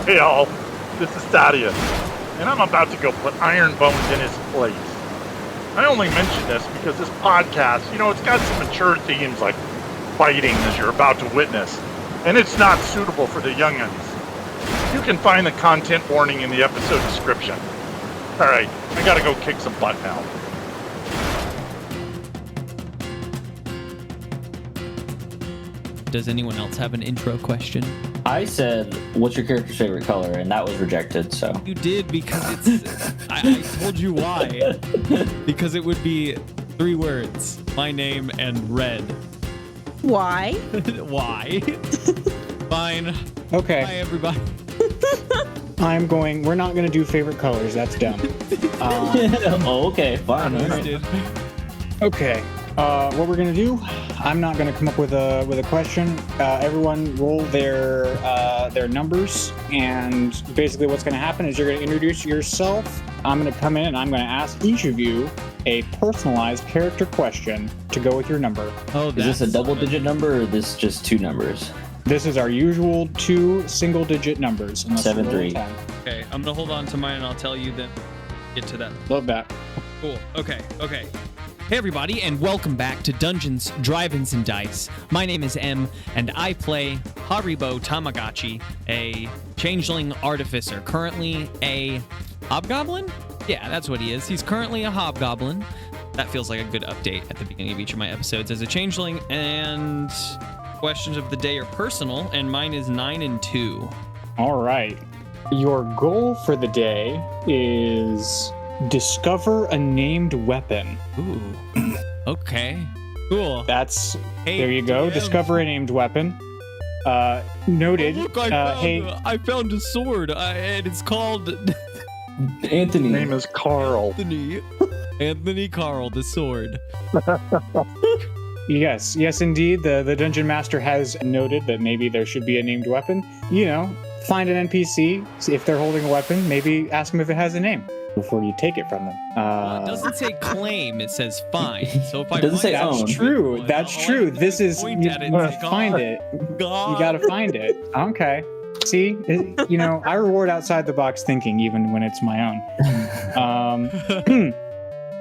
Hey all, this is Thaddeus, and I'm about to go put Iron Bones in his place. I only mention this because this podcast, it's got some mature themes like fighting as you're about to witness, and it's not suitable for the young'uns. You can find the content warning in the episode description. Alright, I gotta go kick some butt now. Does anyone else have an intro question? I said, what's your character's favorite color? And that was rejected, so. You did because it's... I told you why. Because it would be 3 words. My name and red. Why? Why? Fine. Okay. Hi, everybody. We're not going to do favorite colors. That's dumb. Oh, okay, fine. Okay. What we're going to do, I'm not going to come up with a question. Everyone roll their numbers, and basically what's going to happen is you're going to introduce yourself. I'm going to come in and I'm going to ask each of you a personalized character question to go with your number. Oh, is this a double-digit number, or is this just 2 numbers? This is our usual 2 single-digit numbers. 7-3. Okay, I'm going to hold on to mine and I'll tell you then. Get to that. Love that. Cool. Okay. Hey everybody, and welcome back to Dungeons, Drive-Ins, and Dice. My name is M, and I play Haribo Tamagotchi, a changeling artificer, currently a hobgoblin? Yeah, that's what he is. He's currently a hobgoblin. That feels like a good update at the beginning of each of my episodes as a changeling, and questions of the day are personal, and mine is 9 and 2. All right. Your goal for the day is... discover a named weapon. Ooh. Okay. Cool. There you go. DM. Discover a named weapon. Noted. Oh, look, I found a sword, and it's called Anthony. His name is Carl. Anthony Carl, the sword. Yes, indeed. The dungeon master has noted that maybe there should be a named weapon. Find an NPC. See if they're holding a weapon. Maybe ask them if it has a name before you take it from them. It doesn't say claim, it says find. So if I Doesn't say That's own. true. That's true. This is you find it. God. You gotta find it. Okay. See, I reward outside the box thinking even when it's my own.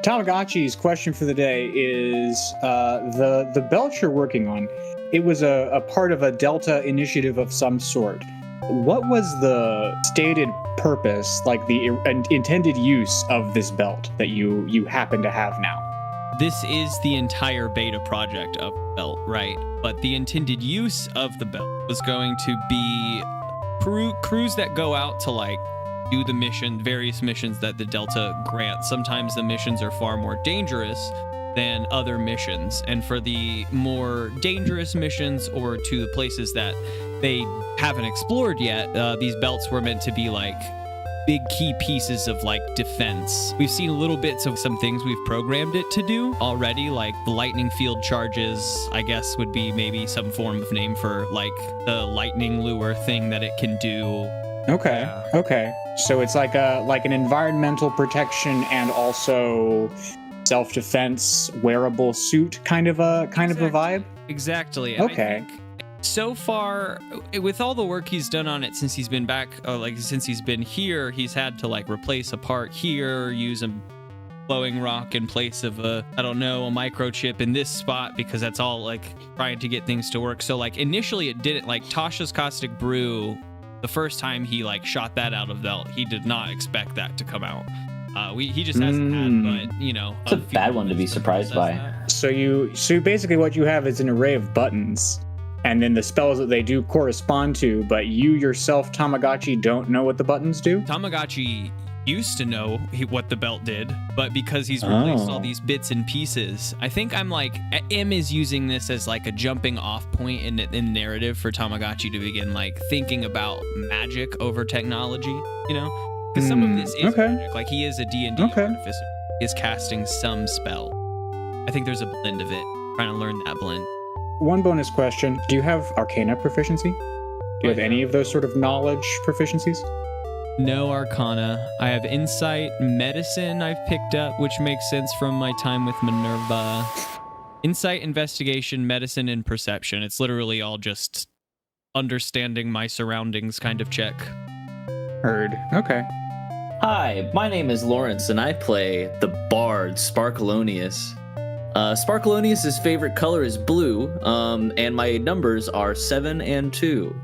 Tamagotchi's question for the day is the belt you're working on. It was a part of a Delta initiative of some sort. What was the stated purpose, like the intended use of this belt that you happen to have now? This is the entire beta project of the belt, right? But the intended use of the belt was going to be crews that go out to do the various missions that the Delta grants. Sometimes the missions are far more dangerous than other missions, and for the more dangerous missions or to the places that they haven't explored yet, these belts were meant to be big key pieces of defense. We've seen little bits of some things we've programmed it to do already, like the lightning field charges, I guess would be maybe some form of name for the lightning lure thing that it can do. Okay. Yeah. Okay. So it's like an environmental protection and also self-defense wearable suit kind of a vibe. Exactly. And okay. I think so far, with all the work he's done on it since he's been back, since he's been here, he's had to replace a part here, use a glowing rock in place of a microchip in this spot, because that's all trying to get things to work. So initially it didn't, Tasha's Caustic Brew, the first time he shot that out of belt, he did not expect that to come out. He just hasn't had, but it's a bad one to be surprised by. So basically what you have is an array of buttons, and then the spells that they do correspond to, but you yourself, Tamagotchi, don't know what the buttons do? Tamagotchi used to know what the belt did, but because he's replaced all these bits and pieces, I think M is using this as a jumping off point in narrative for Tamagotchi to begin thinking about magic over technology, because some of this is magic. He is a D&D artificer, is casting some spell. I think there's a blend of it, trying to learn that blend. One bonus question. Do you have Arcana proficiency? Do you have any of those sort of knowledge proficiencies? No Arcana. I have Insight, Medicine I've picked up, which makes sense from my time with Minerva. Insight, Investigation, Medicine, and Perception. It's literally all just understanding my surroundings kind of check. Heard. Okay. Hi, my name is Lawrence, and I play the bard Sparkleoneous. Sparkleoneous' favorite color is blue, and my numbers are 7 and 2.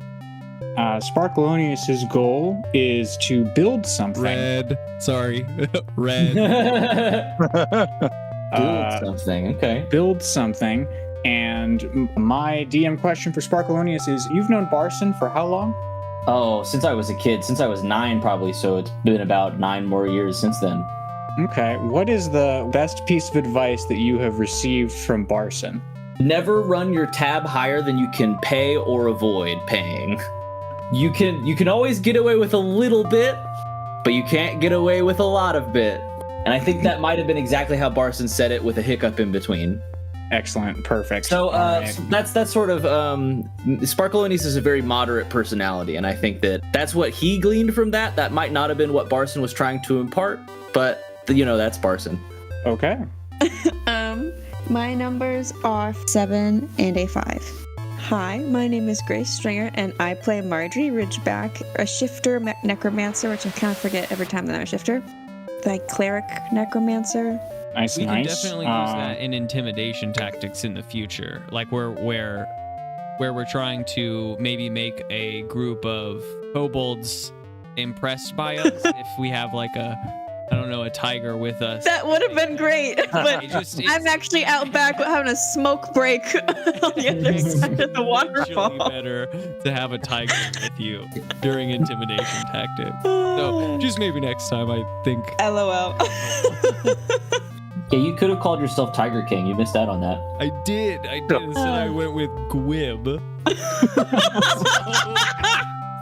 Sparkleoneous' goal is to build something. Red. Sorry. Red. Build something, okay. Build something. And my DM question for Sparkleoneous is, you've known Barson for how long? Oh, since I was a kid, since I was 9 probably, so it's been about 9 more years since then. Okay. What is the best piece of advice that you have received from Barson? Never run your tab higher than you can pay or avoid paying. You can always get away with a little bit, but you can't get away with a lot of bit. And I think that might have been exactly how Barson said it with a hiccup in between. Excellent. Perfect. So Right. that's sort of Sparkleoneous is a very moderate personality, and I think that's what he gleaned from that. That might not have been what Barson was trying to impart, but that's Barson. Okay. My numbers are 7 and a 5. Hi, my name is Grace Stringer, and I play Margery Ridgeback, a shifter necromancer, which I kind of forget every time that I'm a shifter. Like cleric necromancer. Nice. We nice. can definitely use that in intimidation tactics in the future, like where we're trying to maybe make a group of kobolds impressed by us if we have like a tiger with us. That would have been great, but I'm actually out back having a smoke break on the other side of the waterfall. It's better to have a tiger with you during intimidation tactics. So just maybe next time, I think. LOL. Yeah, you could have called yourself Tiger King. You missed out on that. I did. Instead, I went with Gwib.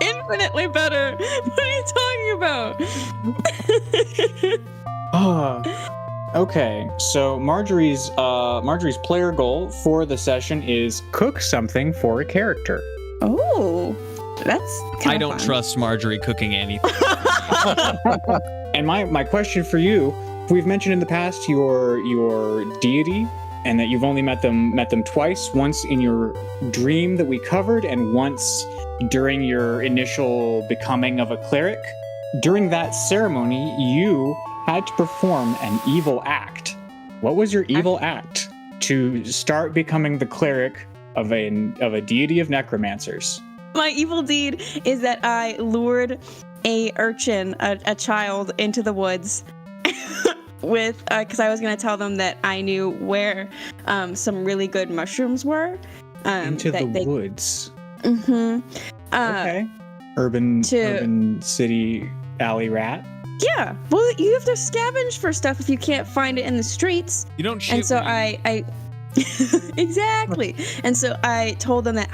Infinitely better. What are you talking about? Okay. So Margery's player goal for the session is cook something for a character. Oh, that's kind I of don't fun. trust Margery cooking anything. And my question for you, we've mentioned in the past your deity, and that you've only met them twice. Once in your dream that we covered, and once during your initial becoming of a cleric. During that ceremony, you had to perform an evil act. What was your evil act to start becoming the cleric of a deity of necromancers? My evil deed is that I lured a urchin, a child, into the woods with because I was going to tell them that I knew where some really good mushrooms were. Into the woods. Mm-hmm. Okay. Urban city alley rat. Yeah. Well, you have to scavenge for stuff if you can't find it in the streets. You don't shoot And so me. I exactly. And so I told them that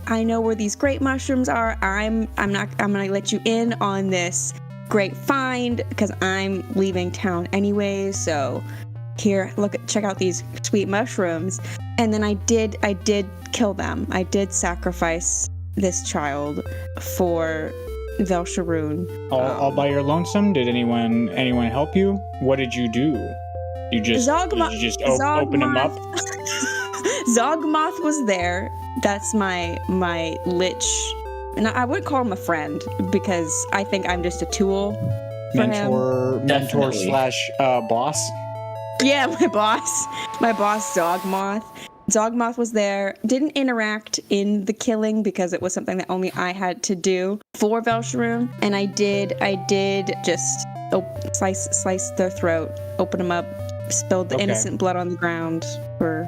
I know where these great mushrooms are. I'm gonna let you in on this great find because I'm leaving town anyway. So here, check out these sweet mushrooms. And then I did kill them. I did sacrifice this child for Velsharoon. All by your lonesome? Did anyone help you? What did you do? You just open him up? Zogmoth was there. That's my lich. And I would call him a friend because I think I'm just a tool for him. Mentor / boss. Yeah, my boss Zogmoth. Zogmoth was there, didn't interact in the killing because it was something that only I had to do for Velsharoon, and I did just slice their throat, open them up, spilled the innocent blood on the ground for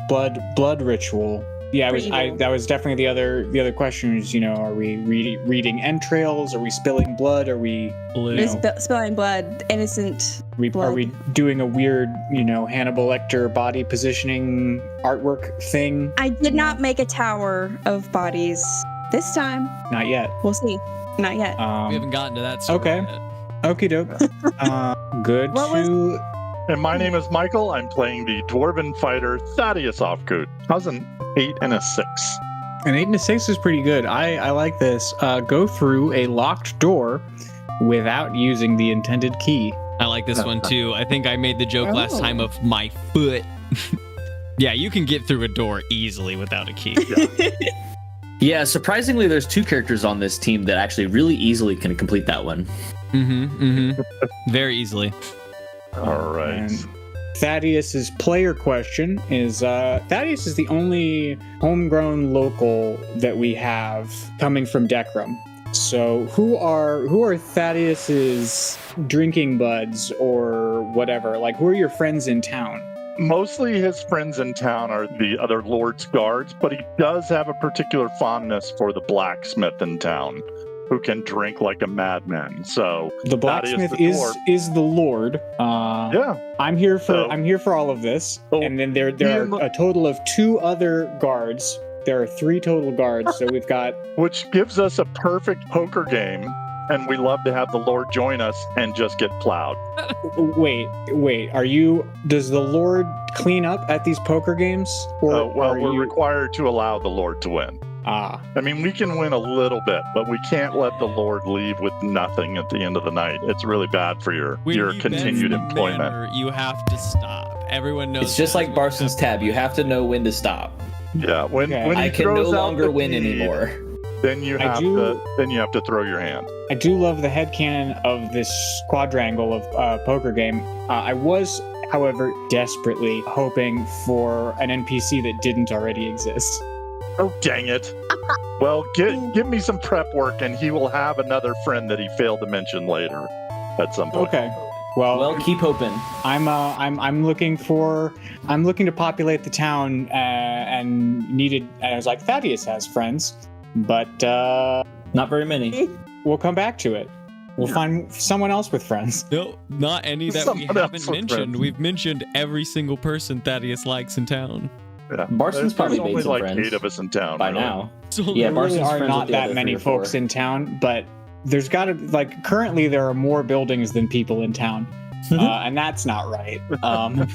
blood ritual. Yeah, that was definitely the other question is, are we reading entrails? Are we spilling blood? Are we spilling blood, innocent blood? Are we doing a weird, Hannibal Lecter body positioning artwork thing? I did not make a tower of bodies this time. Not yet. We'll see. Not yet. We haven't gotten to that story yet. Okie doke. Good And my name is Michael. I'm playing the dwarven fighter Thaddeus Ofkoot. How's an 8 and a 6? An 8 and a 6 is pretty good. I like this. Go through a locked door without using the intended key. I like this one too. I think I made the joke last time of my foot. Yeah, you can get through a door easily without a key. Yeah, surprisingly, there's 2 characters on this team that actually really easily can complete that one. Very easily. All right. And Thaddeus's player question is, Thaddeus is the only homegrown local that we have coming from Decrum. So who are Thaddeus's drinking buds or whatever? Like, who are your friends in town? Mostly his friends in town are the other Lord's guards, but he does have a particular fondness for the blacksmith in town, who can drink like a madman. So The blacksmith Thaddeus the is the Lord. yeah. I'm here for all of this. Oh, And then there are a total of 2 other guards. There are 3 total guards, so we've got... Which gives us a perfect poker game, and we love to have the Lord join us and just get plowed. Wait, does the Lord clean up at these poker games? Or We're required to allow the Lord to win. Ah, I mean, we can win a little bit, but we can't let the Lord leave with nothing at the end of the night. It's really bad for your When he continued bends the employment. manor, you have to stop. Everyone knows. It's just that. like Barson's tab. You have to know when to stop. Yeah, when Okay. when he I can no throws out longer the win deed, anymore. Then you have to throw your hand. I do love the headcanon of this quadrangle of poker game. I was, however, desperately hoping for an NPC that didn't already exist. Oh, dang it. Well, give me some prep work, and he will have another friend that he failed to mention later at some point. Okay. Well, Keep hoping. I'm looking to populate the town and I was like, Thaddeus has friends, but Not very many. we'll come back to it. We'll find someone else with friends. No, not any that we Someone else haven't with mentioned. friends. We've mentioned every single person Thaddeus likes in town. Yeah. Barson's probably There's made only some like friends 8 of us in town. by really. now. So Yeah, There Barson's really are friends not with the that other many 3 or 4. folks in town, but there's got to currently there are more buildings than people in town, and that's not right. And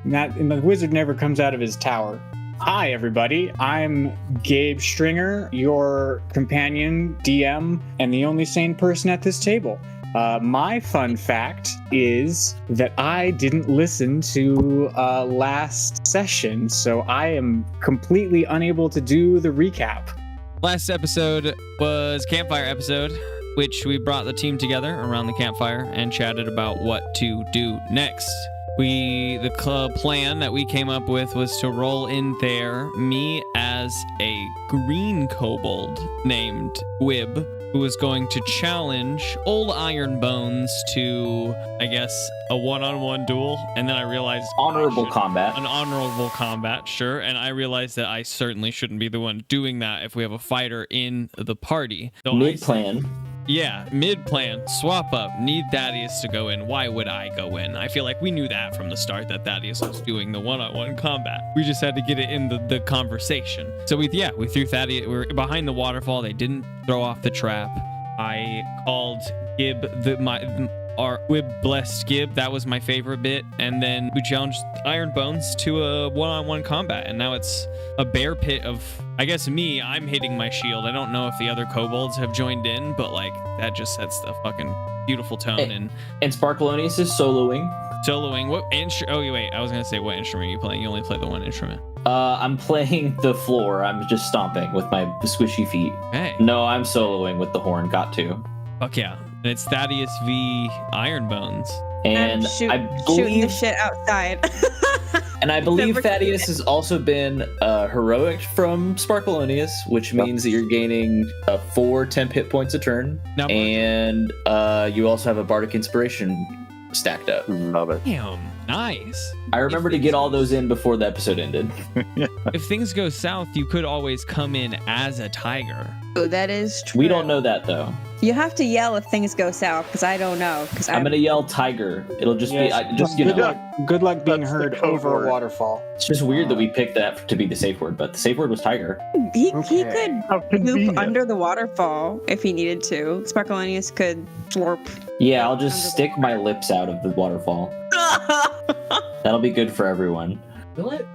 the wizard never comes out of his tower. Hi, everybody. I'm Gabe Stringer, your companion, DM, and the only sane person at this table. My fun fact is that I didn't listen to last session, so I am completely unable to do the recap. last episode was campfire episode, which we brought the team together around the campfire and chatted about what to do next. The club plan that we came up with was to roll in there me as a green kobold named Gwib, who was going to challenge old Iron Bones to, I guess, a one-on-one duel. And then I realized Honorable combat. an honorable combat, sure. And I realized that I certainly shouldn't be the one doing that if we have a fighter in the party. So Mid-plan. Yeah, mid-plan, swap up, need Thaddeus to go in. Why would I go in? I feel like we knew that from the start, that Thaddeus was doing the one-on-one combat. We just had to get it in the conversation. So we threw Thaddeus, we were behind the waterfall. They didn't throw off the trap. I called Gib, our Gwib blessed Gib. That was my favorite bit. And then we challenged Iron Bones to a one-on-one combat. And now it's a bear pit of, I guess I'm hitting my shield. I don't know if the other kobolds have joined in, but like that just sets the fucking beautiful tone. And Sparkleoneous is soloing. what instrument? Oh, wait, I was going to say, what instrument are you playing? You only play the one instrument. I'm playing the floor. I'm just stomping with my squishy feet. Hey. No, I'm soloing with the horn. Got to. Fuck yeah. And it's Thaddeus v Iron Bones. And shooting I the believe, shit outside. Thaddeus has also been heroic from Sparkleoneous, which means that you're gaining 4 temp hit points a turn, Now, and you also have a bardic inspiration stacked up. Love it. damn, nice. I remember to get all those in before the episode ended. If things go south, you could always come in as a tiger. Oh, that is true. We don't know that though. You have to yell if things go south, because I don't know. Because I'm gonna yell tiger. It'll just Yes, be good luck being That's the heard code over word. a waterfall. It's just weird that we picked that to be the safe word, but the safe word was tiger. He Okay. could How poop convenient. under the waterfall if he needed to. Sparkleoneous could slurp. Yeah, I'll just stick my lips out of the waterfall. That'll be good for everyone. Will it?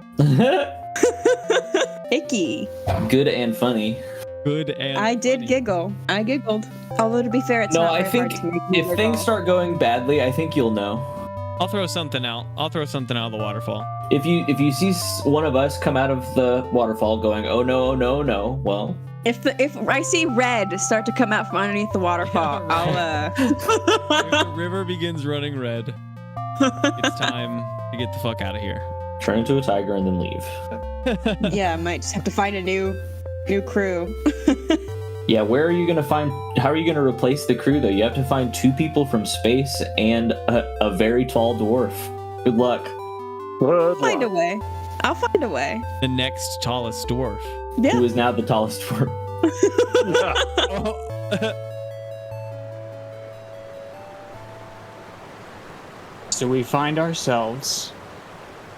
Icky. Good and funny. Good and I did funny. giggle. I giggled. Although to be fair, it's No, not I very think hard to make me if things giggle. start going badly, I think you'll know. I'll throw something out. I'll throw something out of the waterfall. If you see one of us come out of the waterfall going, oh no, no, no, well, If I see red start to come out from underneath the waterfall, River begins running red. It's time to get the fuck out of here. turn into a tiger and then leave. yeah, I might just have to find a new crew. Yeah, where are you gonna find? How are you gonna replace the crew though? You have to find 2 people from space and a very tall dwarf. Good luck. Good Find a luck. way. I'll find a way. The next tallest dwarf. Yeah. Who is now the tallest dwarf? So we find ourselves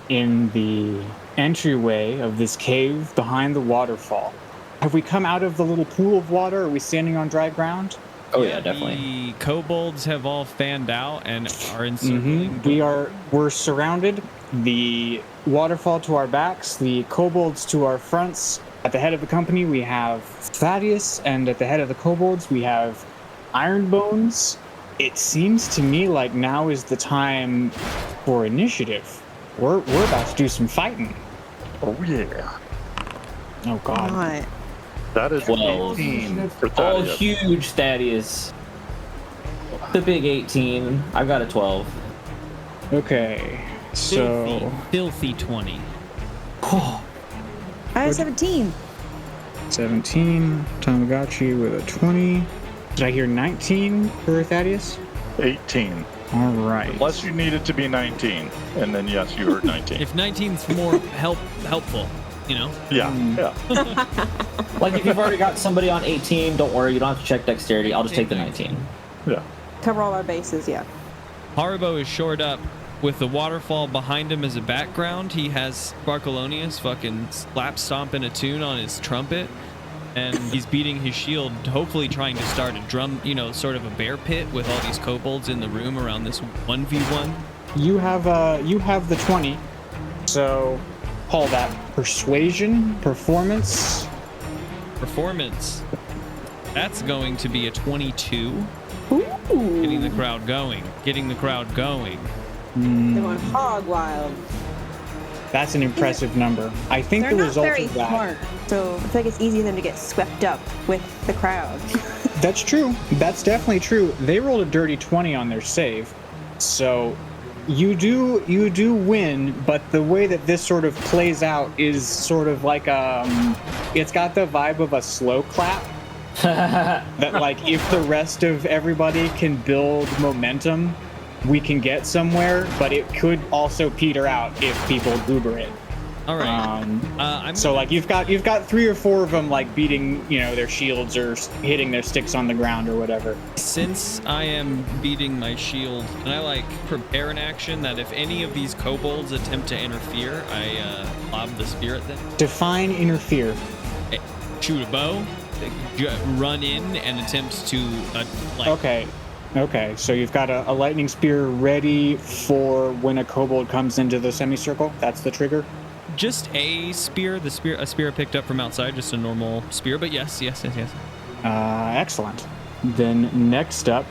in the entryway of this cave behind the waterfall. Have we come out of the little pool of water? Are we standing on dry ground? Oh yeah, definitely. The kobolds have all fanned out and are encircling. We're surrounded. The waterfall to our backs, the kobolds to our fronts. At the head of the company, we have Thaddeus, and at the head of the kobolds, we have Ironbones. It seems to me like now is the time for initiative. We're about to do some fighting. Oh yeah. Oh god. What? That is 12. 18 for Oh, Thaddeus. huge Thaddeus. The big 18. I've got a 12. Okay. So Filthy 20. Oh, I have 17. 17, Tamagotchi with a 20. Did I hear 19 for Thaddeus? 18. All right. Unless you need it to be 19. And then, yes, you heard 19. If 19's more helpful, you know? Yeah, yeah. like if you've already got somebody on 18, don't worry, you don't have to check dexterity. I'll just take the 19. Yeah. Cover all our bases, yeah. Haribo is shored up with the waterfall behind him as a background. He has Sparkleoneous fucking slap stomping a tune on his trumpet, and he's beating his shield, hopefully trying to start a drum, sort of a bear pit with all these kobolds in the room around this 1v1. You have the 20. So call that persuasion, performance. Performance. That's going to be a 22. Ooh. Getting the crowd going. Getting the crowd going. They're going hog wild. That's an impressive number. I think They're the not result very of that. smart, so I feel like it's easy for them to get swept up with the crowd. That's true. That's definitely true. They rolled a dirty 20 on their save. So you do win, but the way that this sort of plays out is sort of like it's got the vibe of a slow clap. That like if the rest of everybody can build momentum, we can get somewhere, but it could also peter out if people goober it. All right. So like you've got 3 or 4 of them like beating their shields or hitting their sticks on the ground or whatever. Since I am beating my shield, can I prepare an action that if any of these kobolds attempt to interfere, I lob the spear at them? Define interfere. Shoot a bow, run in and attempt to Okay, so you've got a lightning spear ready for when a kobold comes into the semicircle. That's the trigger. Just a spear, a spear I picked up from outside, just a normal spear. But yes. Excellent. Then next up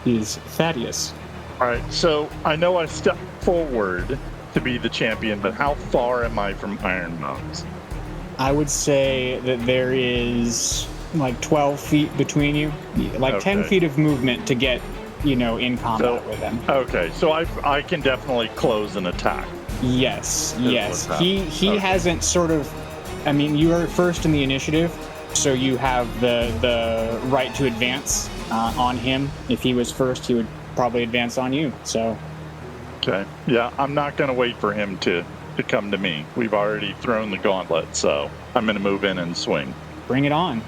is Thaddeus. All right, so I know I stepped forward to be the champion, but how far am I from Iron Bones? I would say that there is like 12 feet between you, like 10 Okay. feet of movement to get, in combat with them. Okay, so I can definitely close an attack. Yes. what's that? He Okay. hasn't sort of. I mean, you are first in the initiative, so you have the right to advance on him. If he was first, he would probably advance on you. So Okay, yeah, I'm not going to wait for him to come to me. We've already thrown the gauntlet, so I'm going to move in and swing. bring it on.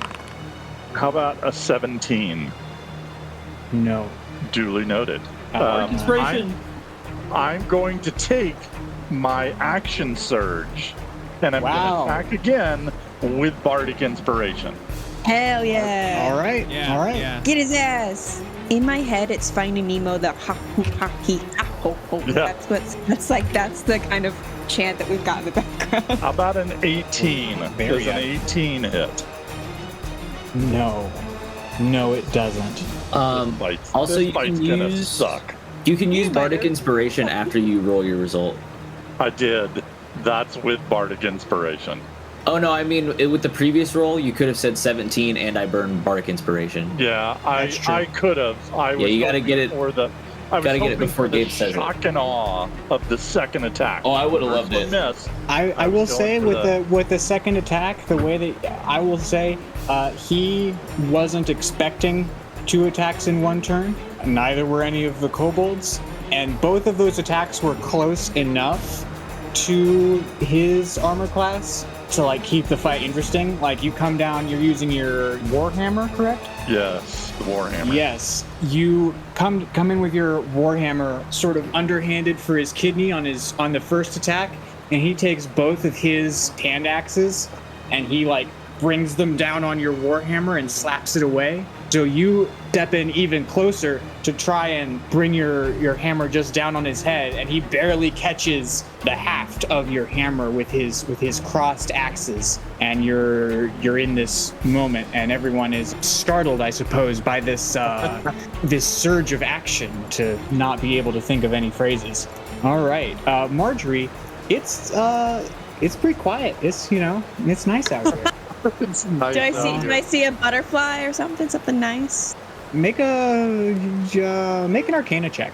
How about a 17? No. Duly noted. Inspiration. I'm going to take my action surge, and I'm Wow. going to attack again with Bardic Inspiration. Hell yeah. All right. Yeah. All right. Yeah. Get his ass. In my head, it's Finding Nemo, the ha hoo ha he ha ho ho. Yeah. That's the kind of chant that we've got in the background. How about an 18? Very Does an good. 18 hit? No, it doesn't. Also, this you fight's can gonna use- suck. You can use Bardic Inspiration after you roll your result. I did. That's with Bardic Inspiration. Oh no, I mean with the previous roll, you could have said 17, and I burned Bardic Inspiration. Yeah, That's true. I could have. You gotta get it. I was Gotta get it hoping before for the Gabe says it. shock and awe of the second attack. Oh, I would have First loved one it. missed. I will was going say for with the second attack, the way that I will say he wasn't expecting 2 attacks in one turn. Neither were any of the kobolds, and both of those attacks were close enough to his armor class to like keep the fight interesting. Like you come down, you're using your warhammer, correct? Yes, the Warhammer. Yes, you come in with your warhammer, sort of underhanded for his kidney on the first attack, and he takes both of his hand axes, and he like brings them down on your warhammer and slaps it away. So you step in even closer to try and bring your hammer just down on his head, and he barely catches the haft of your hammer with his crossed axes. And you're in this moment, and everyone is startled, I suppose, by this this surge of action to not be able to think of any phrases. All right, Margery, it's pretty quiet. It's it's nice out here. It's nice Do out here. I see a butterfly or something nice? Make an Arcana check.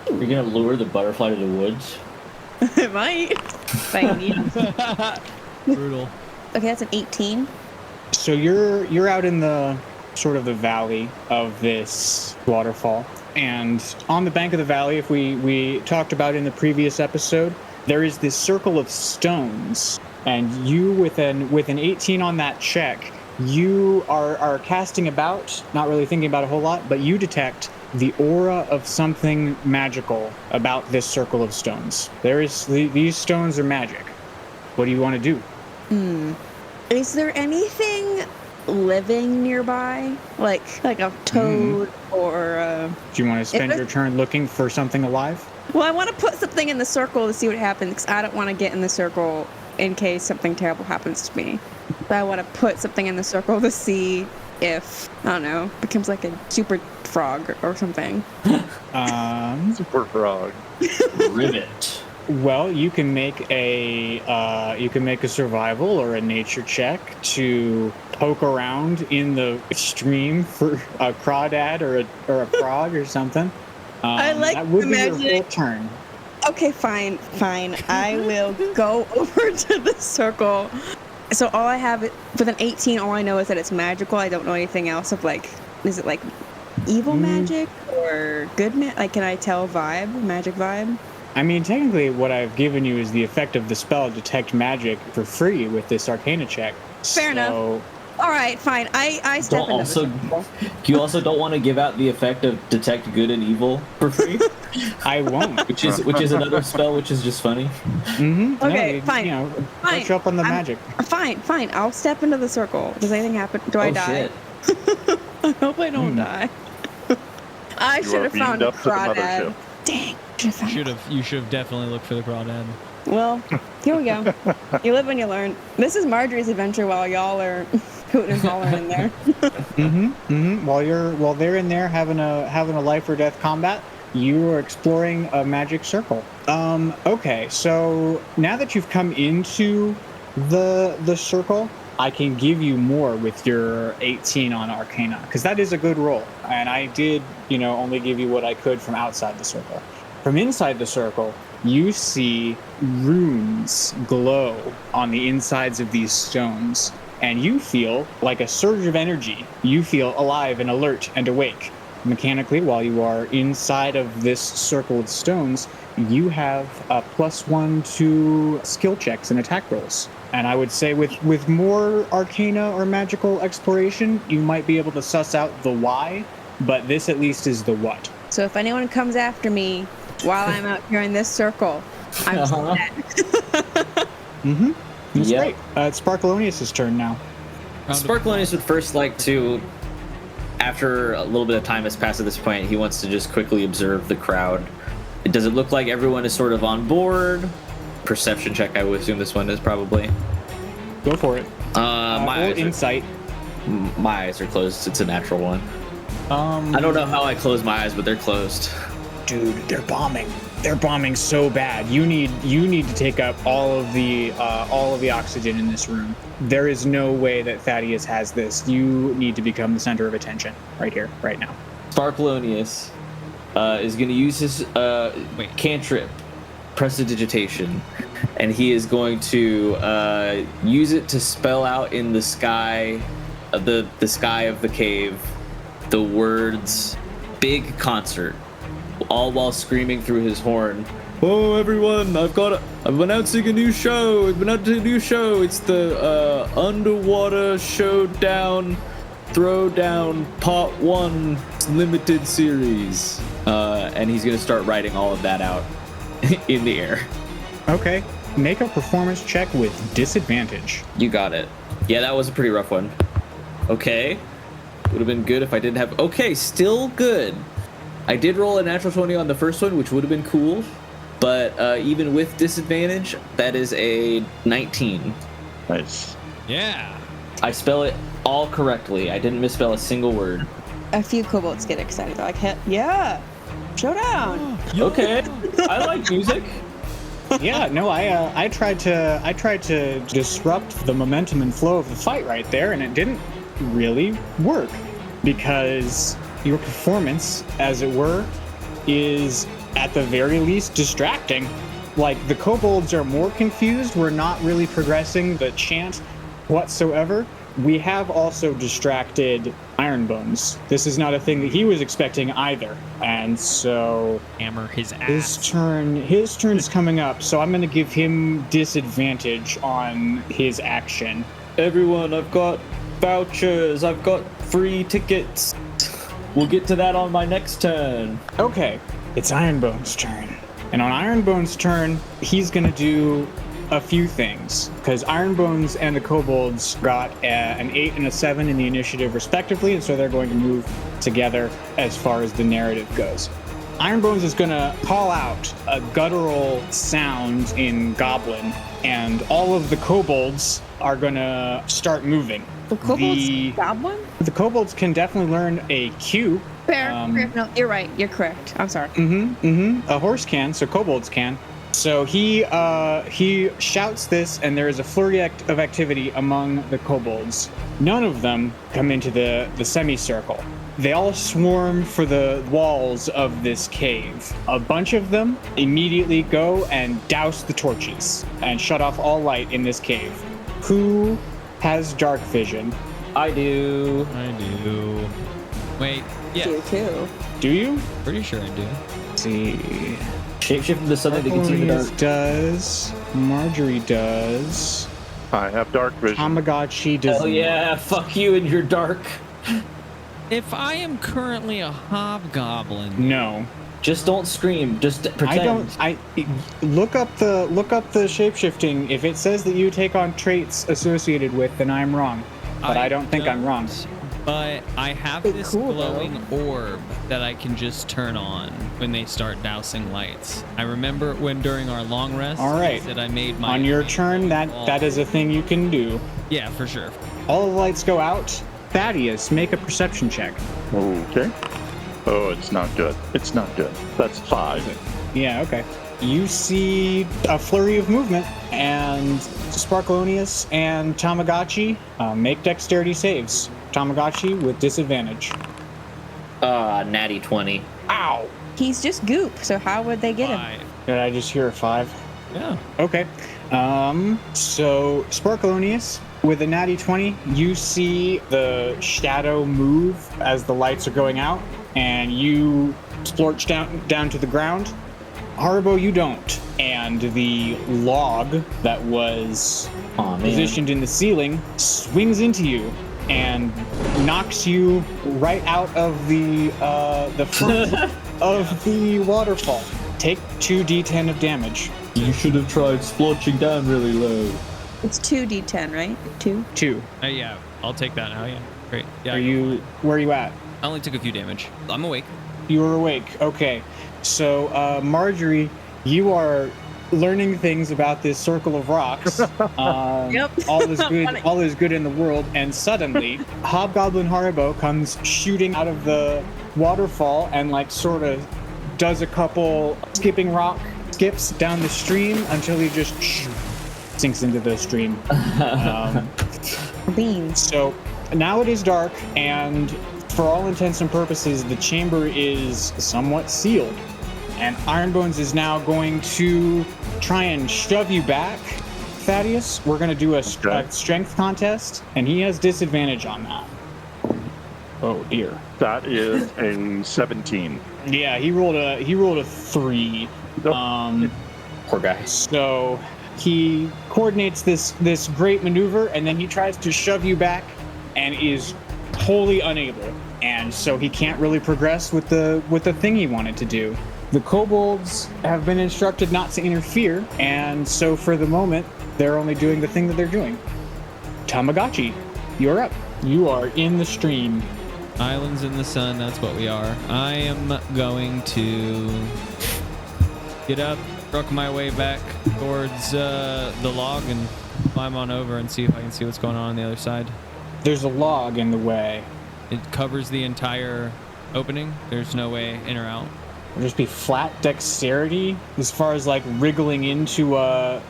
You're gonna lure the butterfly to the woods. It might. If I need it. Brutal. Okay, that's an 18. So you're out in the sort of the valley of this waterfall, and on the bank of the valley, if we talked about in the previous episode, there is this circle of stones, and you with an 18 on that check, you are casting about, not really thinking about a whole lot, but you detect the aura of something magical about this circle of stones. These stones are magic. What do you want to do? Is there anything living nearby, like a toad or Do you want to spend If it- your turn looking for something alive? Well, I want to put something in the circle to see what happens, because I don't want to get in the circle in case something terrible happens to me. But I want to put something in the circle to see if, I don't know, becomes like a super frog or something. Super frog. Rivet. Well, you can make a survival or a nature check to poke around in the stream for a crawdad or a frog or something. I like that would the be your magic. full turn. Okay, fine. I will go over to the circle. So all I have with an 18, all I know is that it's magical. I don't know anything else of like, is it like evil magic or good magic? Like, can I tell magic vibe? I mean, technically, what I've given you is the effect of the spell Detect Magic for free with this Arcana check. Fair enough. All right, fine. I step into the circle. You also don't want to give out the effect of detect good and evil for free, I won't. which is another spell, which is just funny. Okay, fine. Fine. Brush up on the magic. Fine. I'll step into the circle. Does anything happen? Do I die? Shit. I hope I don't die. I You should are have beamed found a up to the crawdad. mothership. Dang. You should have definitely looked for the crawdad. Well, here we go. You live and you learn. This is Margery's adventure while y'all are hooting and hollering in there. While they're in there having a life or death combat, you are exploring a magic circle. Okay, so now that you've come into the circle, I can give you more with your 18 on Arcana, because that is a good roll, and I did, only give you what I could from outside the circle. From inside the circle, you see runes glow on the insides of these stones, and you feel like a surge of energy. You feel alive and alert and awake. Mechanically, while you are inside of this circle of stones, you have a +1 to skill checks and attack rolls. And I would say with more Arcana or magical exploration, you might be able to suss out the why, but this at least is the what. So if anyone comes after me while I'm out here in this circle, I'm dead. That's Yep. great. It's Sparkleoneous' turn now. Sparkleoneous would first like to, after a little bit of time has passed at this point, he wants to just quickly observe the crowd. Does it look like everyone is sort of on board? Perception check, I would assume this one is probably. Go for it. My Insight. eyes are closed. It's a natural one. I I don't know how I close my eyes, but they're closed. Dude, they're bombing. they're bombing so bad. You need to take up all of the oxygen in this room. There is no way that Thaddeus has this. You need to become the center of attention right here, right now. Sparkleoneous is going to use his cantrip, prestidigitation, and he is going to use it to spell out in the sky, the sky of the cave, the words "big concert," all while screaming through his horn. Oh, everyone! I'm announcing a new show. It's the Underwater Showdown Throwdown Part 1 limited series. And he's gonna start writing all of that out in the air. Okay. Make a performance check with disadvantage. You got it. Yeah, that was a pretty rough one. Okay. Would have been good if I didn't have... Okay, still good. I did roll a natural 20 on the first one, which would have been cool. But even with disadvantage, that is a 19. Nice. Yeah. I spell it all correctly. I didn't misspell a single word. A few kobolds get excited. They're like, yeah, showdown. Okay. I like music. Yeah, no, I tried to disrupt the momentum and flow of the fight right there, and it didn't really work because your performance, as it were, is at the very least distracting. Like, the kobolds are more confused. We're not really progressing the chant whatsoever. We have also distracted Ironbones. This is not a thing that he was expecting either. And so Hammer his ass. his turn's coming up, so I'm gonna give him disadvantage on his action. Everyone, I've got vouchers, I've got free tickets. We'll get to that on my next turn. Okay, it's Ironbone's turn. And on Ironbone's turn, he's gonna do a few things, because Ironbones and the kobolds got an 8 and a 7 in the initiative respectively, and so they're going to move together as far as the narrative goes. Ironbones is going to call out a guttural sound in Goblin, and all of the kobolds are going to start moving. The kobolds goblin? The kobolds can definitely learn a cue. Fair. No, you're right. You're correct. I'm sorry. A horse can, so kobolds can. So he shouts this, and there is a flurry of activity among the kobolds. None of them come into the semicircle. They all swarm for the walls of this cave. A bunch of them immediately go and douse the torches and shut off all light in this cave. Who has dark vision? I do. Wait, yeah. You too. Do you? Pretty sure I do. Let's see. Shapeshift into something that can see in the dark. Does. Margery does. I have dark vision. Tamagotchi does. Hell yeah, fuck you and your dark. If I am currently a hobgoblin, No. Just don't scream. Just pretend. Look up the shapeshifting. If it says that you take on traits associated with, then I'm wrong. But I don't think I'm wrong. But I have Pretty this cool, glowing orb that I can just turn on when they start dousing lights. I remember when during our long rest, All right. that I made my... On your turn, that is a thing you can do. Yeah, for sure. All the lights go out. Thaddeus, make a perception check. Okay. Oh, it's not good. That's 5. Yeah, okay. You see a flurry of movement, and Sparkleoneous and Tamagotchi make dexterity saves. Tamagotchi with disadvantage. Natty 20. Ow! He's just goop, so how would they get him? Why? Did I just hear a 5? Yeah. Okay. So Sparkleoneous, with a natty 20, you see the shadow move as the lights are going out, and you splorch down to the ground. Haribo, you don't. And the log that was positioned in the ceiling swings into you and knocks you right out of the front of the waterfall. Take 2d10 of damage. You should have tried splotching down really low. It's 2d10, right? 2? 2. Yeah, I'll take that now, yeah. Great. Yeah. Where are you at? I only took a few damage. I'm awake. You are awake. Okay. So, Margery, you are learning things about this circle of rocks. Yep. All is good in the world, and suddenly Hobgoblin Haribo comes shooting out of the waterfall and sort of does a couple skipping rock skips down the stream until he just sinks into the stream. Beans. So now it is dark, and for all intents and purposes, the chamber is somewhat sealed. And Ironbones is now going to try and shove you back, Thaddeus. We're going to do a strength contest, and he has disadvantage on that. Oh dear. That is a 17. Yeah, he rolled a 3. Poor guy. So he coordinates this great maneuver, and then he tries to shove you back, and is wholly unable. And so he can't really progress with the thing he wanted to do. The kobolds have been instructed not to interfere, and so for the moment, they're only doing the thing that they're doing. Tamagotchi, you're up. You are in the stream. Islands in the sun, that's what we are. I am going to get up, truck my way back towards the log and climb on over and see if I can see what's going on the other side. There's a log in the way. It covers the entire opening. There's no way in or out. It'll just be flat dexterity as far as like wriggling into a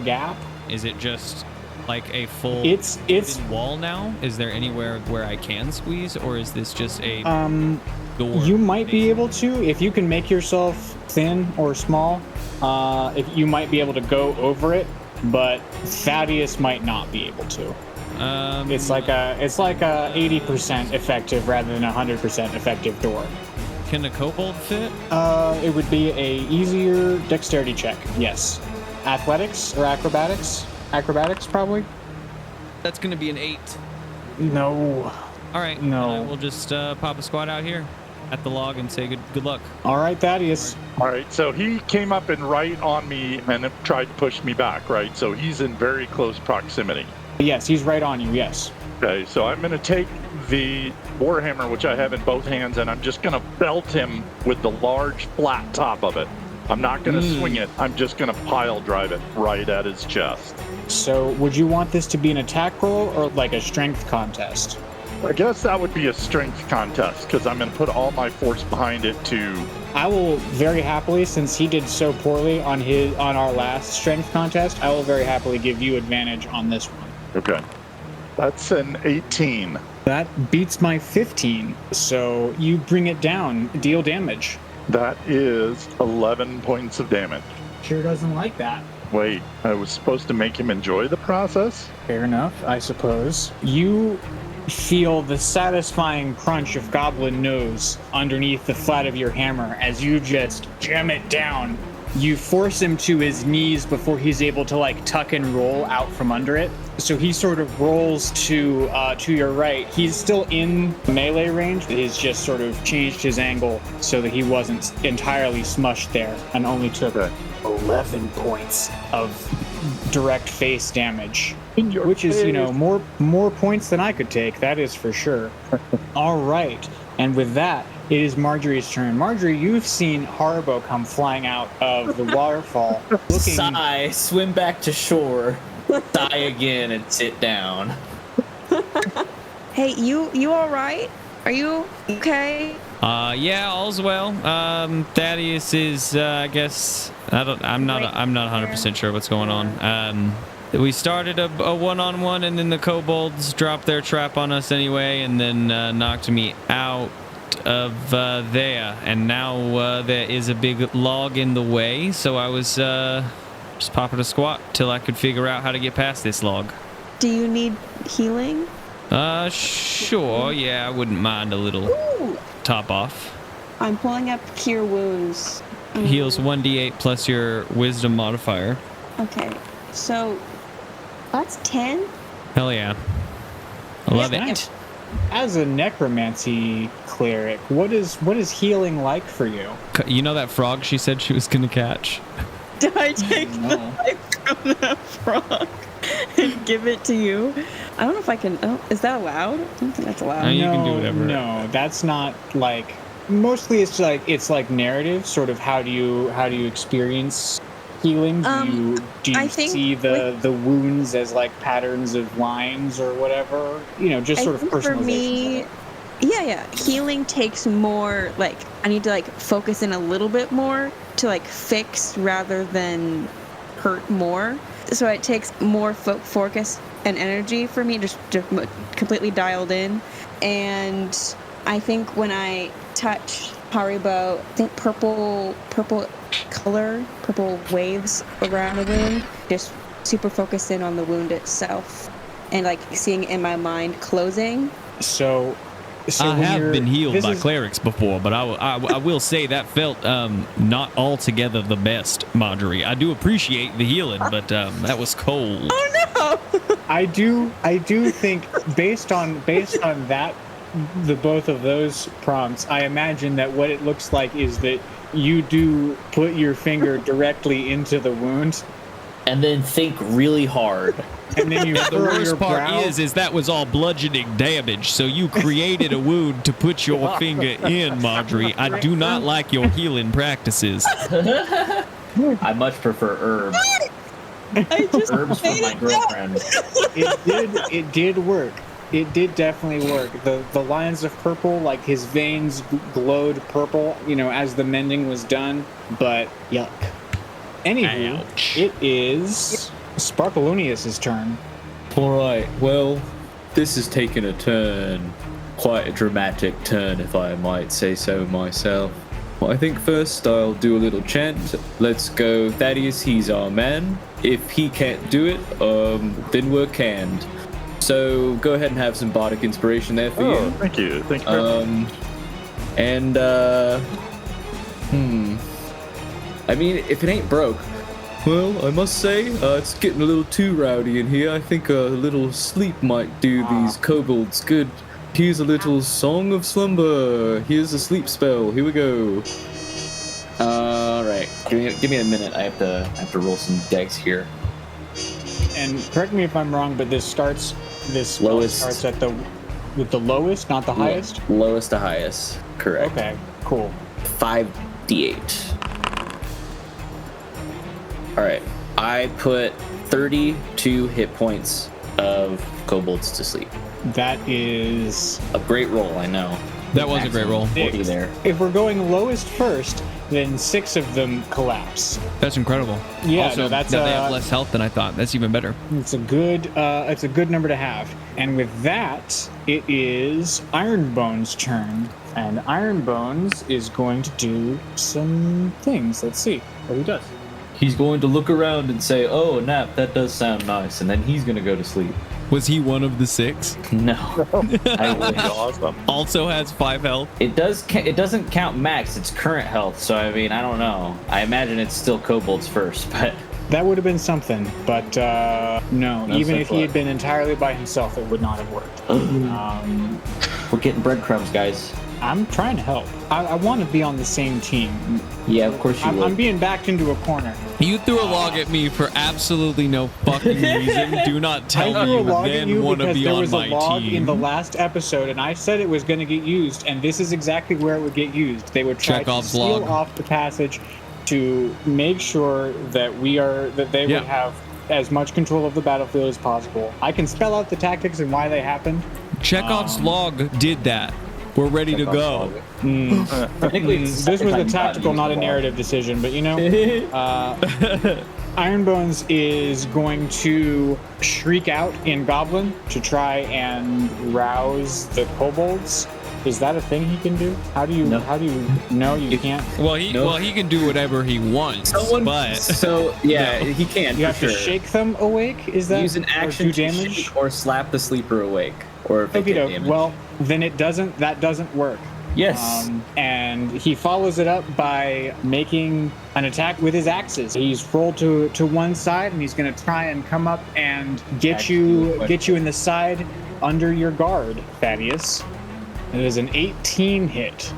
gap. Is it just like a full It's wall now? Is there anywhere where I can squeeze, or is this just a door? You might be able to, if you can make yourself thin or small. If you might be able to go over it, but Thaddeus might not be able to. It's like a 80% effective rather than a 100% effective door. Can a kobold fit? It would be a easier dexterity check. Yes. Athletics or acrobatics? Acrobatics, probably. That's gonna be an 8. No. All right. No. We'll just pop a squat out here at the log and say good luck. All right, Thaddeus. All right, so he came up and right on me and tried to push me back, right? So he's in very close proximity. Yes, he's right on you. Yes. Okay, so I'm going to take the warhammer, which I have in both hands, and I'm just going to belt him with the large flat top of it. I'm not going to swing it. I'm just going to pile drive it right at his chest. So, would you want this to be an attack roll or like a strength contest? I guess that would be a strength contest because I'm going to put all my force behind it to... I will very happily, since he did so poorly on our last strength contest, I will very happily give you advantage on this one. Okay. That's an 18. That beats my 15. So you bring it down, deal damage. That is 11 points of damage. Sure doesn't like that. Wait, I was supposed to make him enjoy the process? Fair enough, I suppose. You feel the satisfying crunch of goblin nose underneath the flat of your hammer as you just jam it down. You force him to his knees before he's able to like tuck and roll out from under it. So he sort of rolls to your right. He's still in melee range. He's just sort of changed his angle so that he wasn't entirely smushed there and only took 11 points of direct face damage, which is, you know, more points than I could take. That is for sure. All right. And with that, it is Margery's turn. Margery, you've seen Haribo come flying out of the waterfall. Sigh, swim back to shore, sigh again, and sit down. Hey, you all right? Are you okay? Yeah, all's well. Thaddeus is, I guess, I'm not 100% sure what's going on. We started a one-on-one, and then the kobolds dropped their trap on us anyway, and then knocked me out of there. And now there is a big log in the way, so I was just popping a squat till I could figure out how to get past this log. Do you need healing? Sure. Yeah, I wouldn't mind a little top off. I'm pulling up Cure Wounds. Heals 1d8 plus your wisdom modifier. Okay, so that's 10? Hell yeah. I love it. Nice. As a necromancy cleric, what is healing like for you? You know that frog she said she was gonna catch? Do I take the life from that frog and give it to you? I don't know if I can. Oh, is that allowed? I don't think that's allowed. No, you can do whatever. No, that's not like. Mostly, it's like narrative. Sort of how do you experience healing? Do you see the wounds as like patterns of lines or whatever? You know, just sort of personalization. For me, Yeah. Healing takes more, like, I need to, like, focus in a little bit more to, like, fix rather than hurt more. So it takes more focus and energy for me, just completely dialed in. And I think when I touch Haribo, I think purple color, purple waves around the wound, just super focused in on the wound itself. And, like, seeing it in my mind closing. So I have been healed by is- clerics before, but I will say that felt not altogether the best, Margery. I do appreciate the healing, but that was cold. Oh no! I do think based on that, the both of those prompts, I imagine that what it looks like is that you do put your finger directly into the wound, And then think really hard. and then you The furrow your worst part brow. is that was all bludgeoning damage, so you created a wound to put your finger in, Margery. I do not like your healing practices. I much prefer herbs. I just Herbs from made my it girlfriend. It did work. It did definitely work. The lines of purple, like his veins glowed purple, as the mending was done. But yuck. Anywho, Ouch. it is Sparkleoneous' turn. All right, well, this has taken a turn. Quite a dramatic turn, if I might say so myself. Well, I think first I'll do a little chant. Let's go, Thaddeus, he's our man. If he can't do it, then we're canned. So go ahead and have some bardic inspiration there for you. Thank you. Thank you very much. And, I mean, if it ain't broke, well, I must say, it's getting a little too rowdy in here. I think a little sleep might do these kobolds good. Here's a little song of slumber. Here's a sleep spell. Here we go. All right, give me a minute. I have to roll some dice here. And correct me if I'm wrong, but this spell Lowest. starts with the lowest, not the highest. Lowest to highest. Correct. Okay, cool. 5d8. All right, I put 32 hit points of kobolds to sleep. That is A great roll, I know. That was a great roll. 40 there. if we're going lowest first, then 6 of them collapse. That's incredible. Yeah, also, no, that's that they have less health than I thought. That's even better. It's a good number to have. And with that, it is Ironbone's turn. And Ironbones is going to do some things. Let's see what he does. He's going to look around and say, "Oh, nap, that does sound nice," and then he's going to go to sleep. Was he one of the 6? No, I wish. Awesome. Also has 5 health. It doesn't count max. It's current health. So I mean, I don't know. I imagine it's still kobolds first, but That would have been something, but no. No Even such if he luck. had been entirely by himself, it would not have worked. we're getting breadcrumbs, guys. I'm trying to help. I want to be on the same team. Yeah, of course you I'm would. being backed into a corner. You threw a log at me for absolutely no fucking reason. Do not tell I me threw a you log at then you want to because be there on was a my log in the team. last episode, and I said it was going to get used, and this is exactly where it would get used. They would try Chekhov's to steal log. off the passage to make sure that they Yeah. would have as much control of the battlefield as possible. I can spell out the tactics and why they happened. Chekhov's log did that. We're ready to go. Technically, it's the This second was time a you've tactical, gotten not a used narrative decision, but Ironbones is going to shriek out in Goblin to try and rouse the kobolds. Is that a thing he can do? How do you? No. No, you can't. Well, he can do whatever he wants, but So yeah, he can. You for have to sure. shake them awake. Is that Use an action or do to damage? shake or slap the sleeper awake, or if they Okay, take damage. well then it doesn't. That doesn't work. yes. And he follows it up by making an attack with his axes. He's rolled to one side, and he's going to try and come up and get you in the side under your guard, Thaddeus. It is an 18 hit.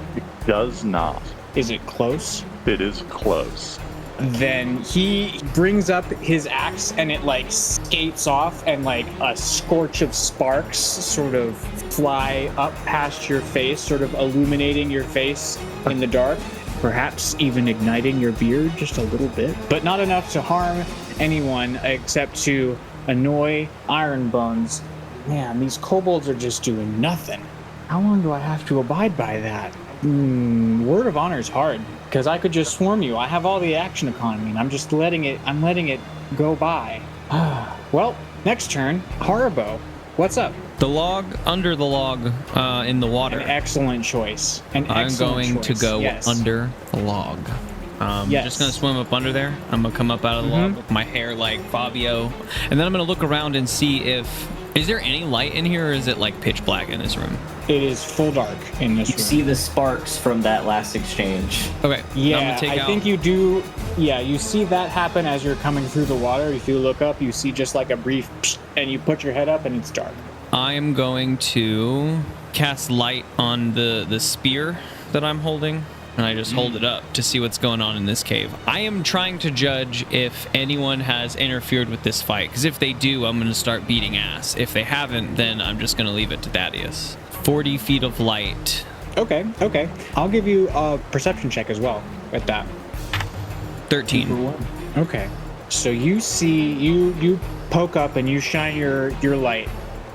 Does not. Is it close? It is close. Then he brings up his axe, and it like skates off, and like a scorch of sparks sort of fly up past your face, sort of illuminating your face in the dark, perhaps even igniting your beard just a little bit, but not enough to harm anyone except to annoy Ironbones. Man, these kobolds are just doing nothing. How long do I have to abide by that? Word of honor is hard, because I could just swarm you. I have all the action economy, and I'm just letting it go by. Well, next turn, Haribo. What's up? The log, under the log, in the water. An excellent choice. I'm going to go yes. under the log. Yes. Just gonna swim up under there. I'm gonna come up out of the log with my hair like Fabio, and then I'm gonna look around and see if is there any light in here, or is it like pitch black in this room? It is full dark in this You room. see the sparks from that last exchange. Okay. Yeah, I think you do. Yeah, you see that happen as you're coming through the water. If you look up, you see just like a brief, and you put your head up, and it's dark. I am going to cast light on the spear that I'm holding, and I just hold it up to see what's going on in this cave. I am trying to judge if anyone has interfered with this fight, because if they do, I'm going to start beating ass. If they haven't, then I'm just going to leave it to Thaddeus. 40 feet of light. Okay. I'll give you a perception check as well with that. 13. Okay. So you see, you poke up and you shine your light,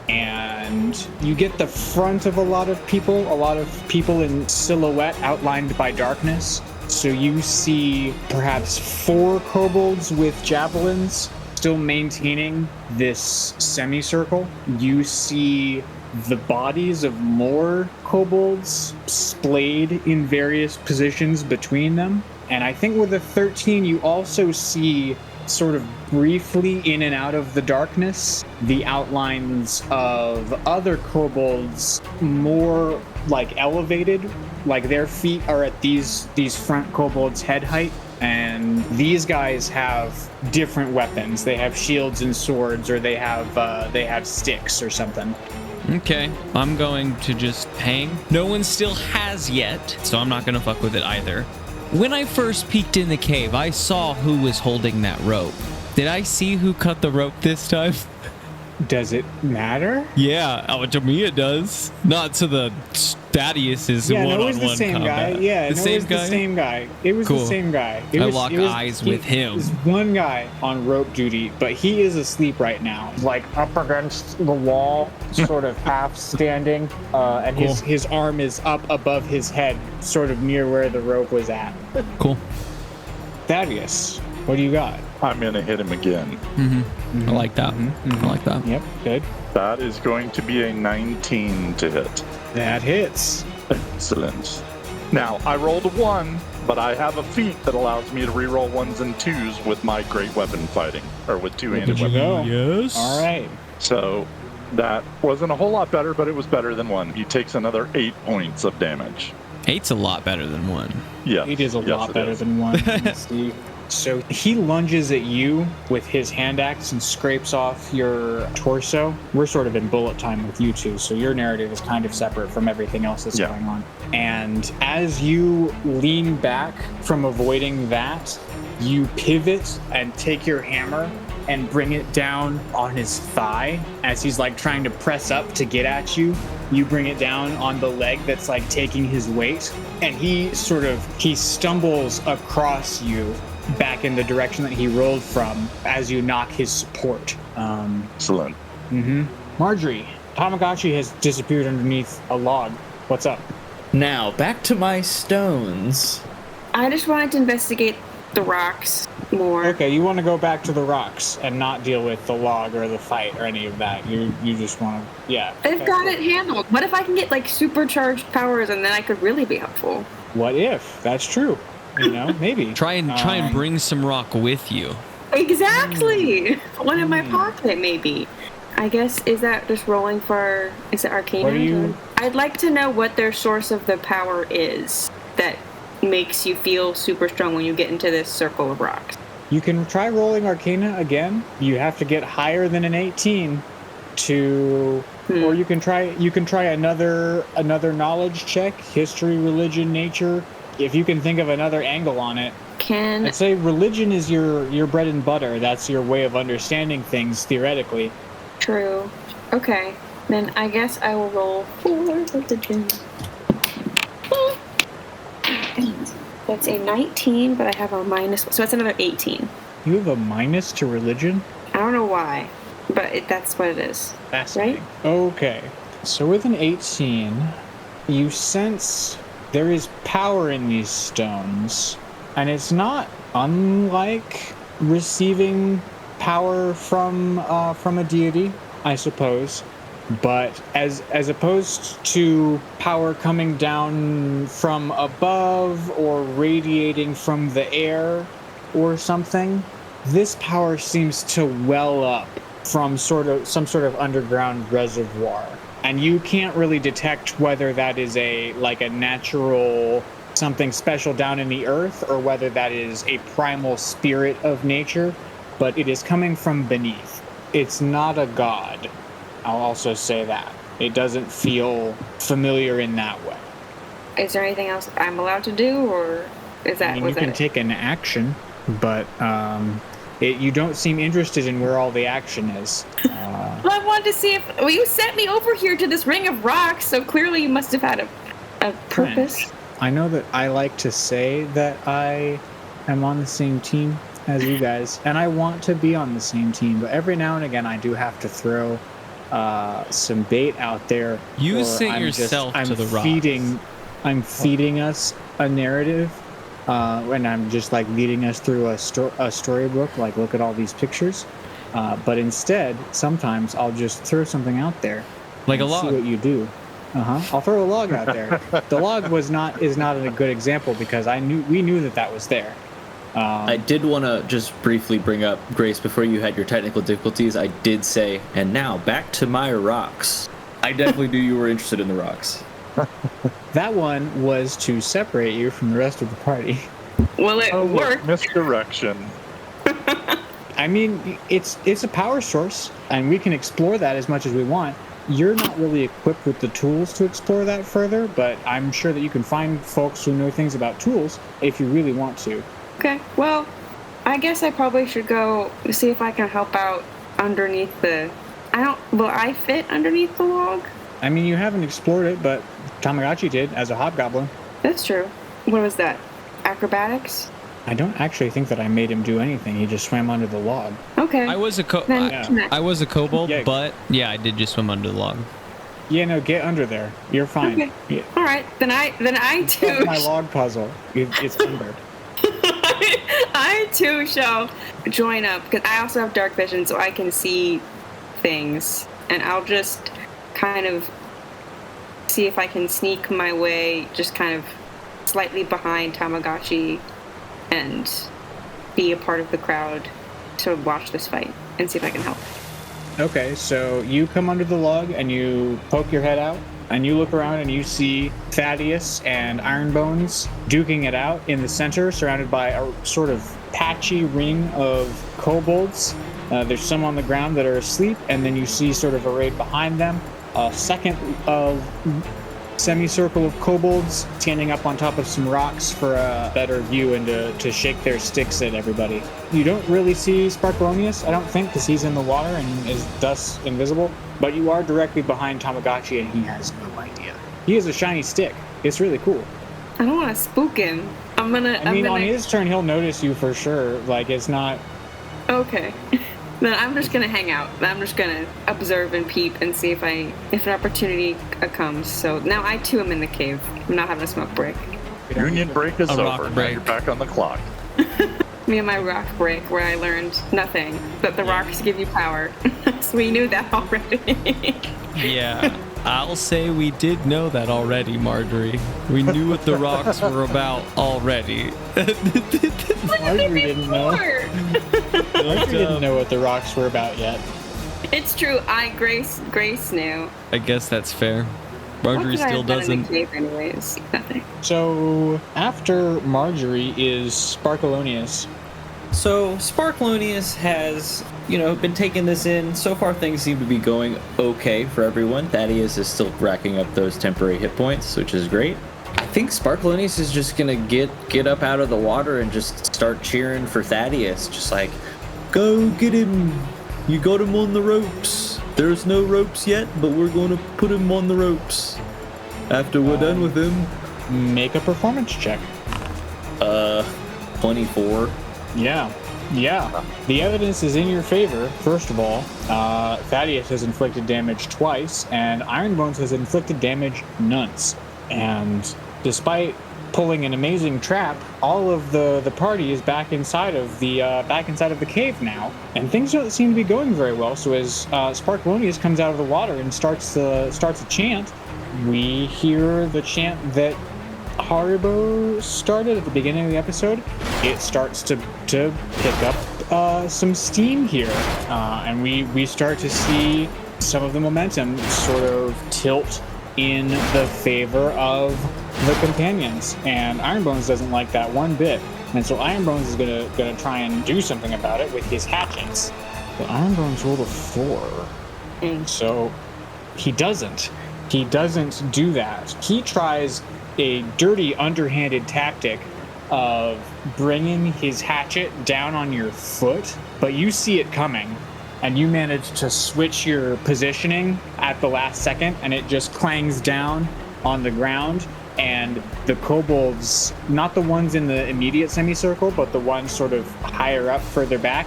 and you get the front of a lot of people in silhouette outlined by darkness. So you see perhaps 4 kobolds with javelins still maintaining this semicircle. You see the bodies of more kobolds splayed in various positions between them. And I think with a 13, you also see sort of briefly in and out of the darkness the outlines of other kobolds more like elevated, like their feet are at these front kobolds head height, and these guys have different weapons. They have shields and swords, or they have sticks or something. Okay, I'm going to just hang. No one still has yet, so I'm not going to fuck with it either. When I first peeked in the cave, I saw who was holding that rope. Did I see who cut the rope this time? Does it matter? Yeah, to me it does. Not to the Thaddeus' Yeah, one-on-one no, it was the same combat. guy. Yeah, the no, same it was guy? the same guy. It was Cool. the same guy. I lock eyes with him. There's one guy on rope duty, but he is asleep right now, like up against the wall, sort of half standing, and Cool. his arm is up above his head, sort of near where the rope was at. Cool. Thaddeus, what do you got? I'm going to hit him again. I like that. I like that. Yep, good. That is going to be a 19 to hit. That hits. Excellent. Now, I rolled a 1, but I have a feat that allows me to reroll 1s and 2s with my great weapon fighting, or with two-handed Look at you weapon. go. Yes. All right. So that wasn't a whole lot better, but it was better than 1. He takes another 8 points of damage. 8's a lot better than 1. Yeah, It is a lot it better is. than 1. See. So he lunges at you with his hand axe and scrapes off your torso. We're sort of in bullet time with you two, so your narrative is kind of separate from everything else that's going on. And as you lean back from avoiding that, you pivot and take your hammer and bring it down on his thigh as he's like trying to press up to get at you. You bring it down on the leg that's like taking his weight, and he stumbles across you back in the direction that he rolled from as you knock his support. Excellent. Margery, Tamagotchi has disappeared underneath a log. What's up? Now, back to my stones. I just wanted to investigate the rocks more. Okay, you want to go back to the rocks and not deal with the log or the fight or any of that. You just want to, yeah. I've got it handled. What if I can get like supercharged powers and then I could really be helpful? What if? That's true. You know, maybe. Try and bring some rock with you. Exactly. One in my pocket, maybe. I guess, is that just rolling for, is it Arcana? What are you- I'd like to know what their source of the power is that makes you feel super strong when you get into this circle of rocks. You can try rolling Arcana again. You have to get higher than an 18 to, or you can try another knowledge check, history, religion, nature. If you can think of another angle on it. I'd say religion is your bread and butter. That's your way of understanding things theoretically. True. Okay. Then I guess I will roll 4 religion. That's a 19, but I have a minus, so that's another 18. You have a minus to religion? I don't know why, but that's what it is. Fascinating. Right? Okay. So with an 18, you sense there is power in these stones, and it's not unlike receiving power from a deity, I suppose. But as opposed to power coming down from above or radiating from the air or something, this power seems to well up from some sort of underground reservoir. And you can't really detect whether that is a natural something special down in the earth or whether that is a primal spirit of nature, but it is coming from beneath. It's not a god. I'll also say that. It doesn't feel familiar in that way. Is there anything else I'm allowed to do, or is that? You can take an action, but you don't seem interested in where all the action is. Well, I wanted to see if you sent me over here to this ring of rocks, so clearly you must have had a purpose. I know that I like to say that I am on the same team as you guys, and I want to be on the same team, but every now and again I do have to throw some bait out there. You sent yourself to the rocks. I'm feeding us a narrative, and I'm just leading us through a storybook. Look at all these pictures. But instead, sometimes I'll just throw something out there, like a log. See what you do. I'll throw a log out there. The log is not a good example because we knew that was there. I did want to just briefly bring up, Grace, before you had your technical difficulties, I did say, and now back to my rocks. I definitely knew you were interested in the rocks. That one was to separate you from the rest of the party. Well, it worked. Misdirection. I mean, it's a power source, and we can explore that as much as we want. You're not really equipped with the tools to explore that further, but I'm sure that you can find folks who know things about tools if you really want to. Okay, well, I guess I probably should go see if I can help out underneath will I fit underneath the log? I mean, you haven't explored it, but Tamagotchi did as a hobgoblin. That's true. What was that? Acrobatics? I don't actually think that I made him do anything. He just swam under the log. Okay. I was a I was a kobold, but yeah, I did just swim under the log. Yeah, no, get under there. You're fine. Okay. Yeah. All right, then I too. That's my log puzzle. It's under. I too shall join up because I also have dark vision, so I can see things, and I'll just kind of see if I can sneak my way, just kind of slightly behind Tamagotchi, and be a part of the crowd to watch this fight and see if I can help. Okay, so you come under the log and you poke your head out and you look around and you see Thaddeus and Ironbones duking it out in the center, surrounded by a sort of patchy ring of kobolds. There's some on the ground that are asleep, and then you see sort of arrayed behind them a second semicircle of kobolds standing up on top of some rocks for a better view and to shake their sticks at everybody. You don't really see Sparkleoneous, I don't think, because he's in the water and is thus invisible, but you are directly behind Tamagotchi and he has no idea. He has a shiny stick. It's really cool. I don't want to spook him. On his turn, he'll notice you for sure. It's not... Okay. Then I'm just gonna hang out. I'm just gonna observe and peep and see if an opportunity comes. So now I too am in the cave. I'm not having a smoke break. Union break is over. Break. Now you're back on the clock. Me and my rock break, where I learned nothing, that the rocks give you power. So we knew that already. Yeah, I'll say we did know that already, Margery. We knew what the rocks were about already. Margery didn't know. Margery didn't know what the rocks were about yet. It's true. Grace knew. I guess that's fair. Margery still doesn't. Anyways, nothing. So after Margery is Sparkleoneous. So Sparkleoneous has, been taking this in. So far, things seem to be going okay for everyone. Thaddeus is still racking up those temporary hit points, which is great. I think Sparkleoneous is just gonna get up out of the water and just start cheering for Thaddeus, just go get him. You got him on the ropes. There's no ropes yet, but we're gonna put him on the ropes after we're done with him. Make a performance check. 24. Yeah. Yeah, the evidence is in your favor. First of all, Thaddeus has inflicted damage twice, and Ironbones has inflicted damage once. And despite pulling an amazing trap, all of the party is back inside of the cave now, and things don't seem to be going very well. So as Sparkleoneous comes out of the water and starts a chant, we hear the chant that Haribo started at the beginning of the episode. It starts to pick up some steam here, and we start to see some of the momentum sort of tilt in the favor of the companions, and Ironbones doesn't like that one bit, and so Ironbones is gonna try and do something about it with his hatchets. But Ironbones rolled a 4, so he doesn't do that. He tries a dirty, underhanded tactic of bringing his hatchet down on your foot, but you see it coming, and you manage to switch your positioning at the last second, and it just clangs down on the ground, and the kobolds, not the ones in the immediate semicircle, but the ones sort of higher up, further back,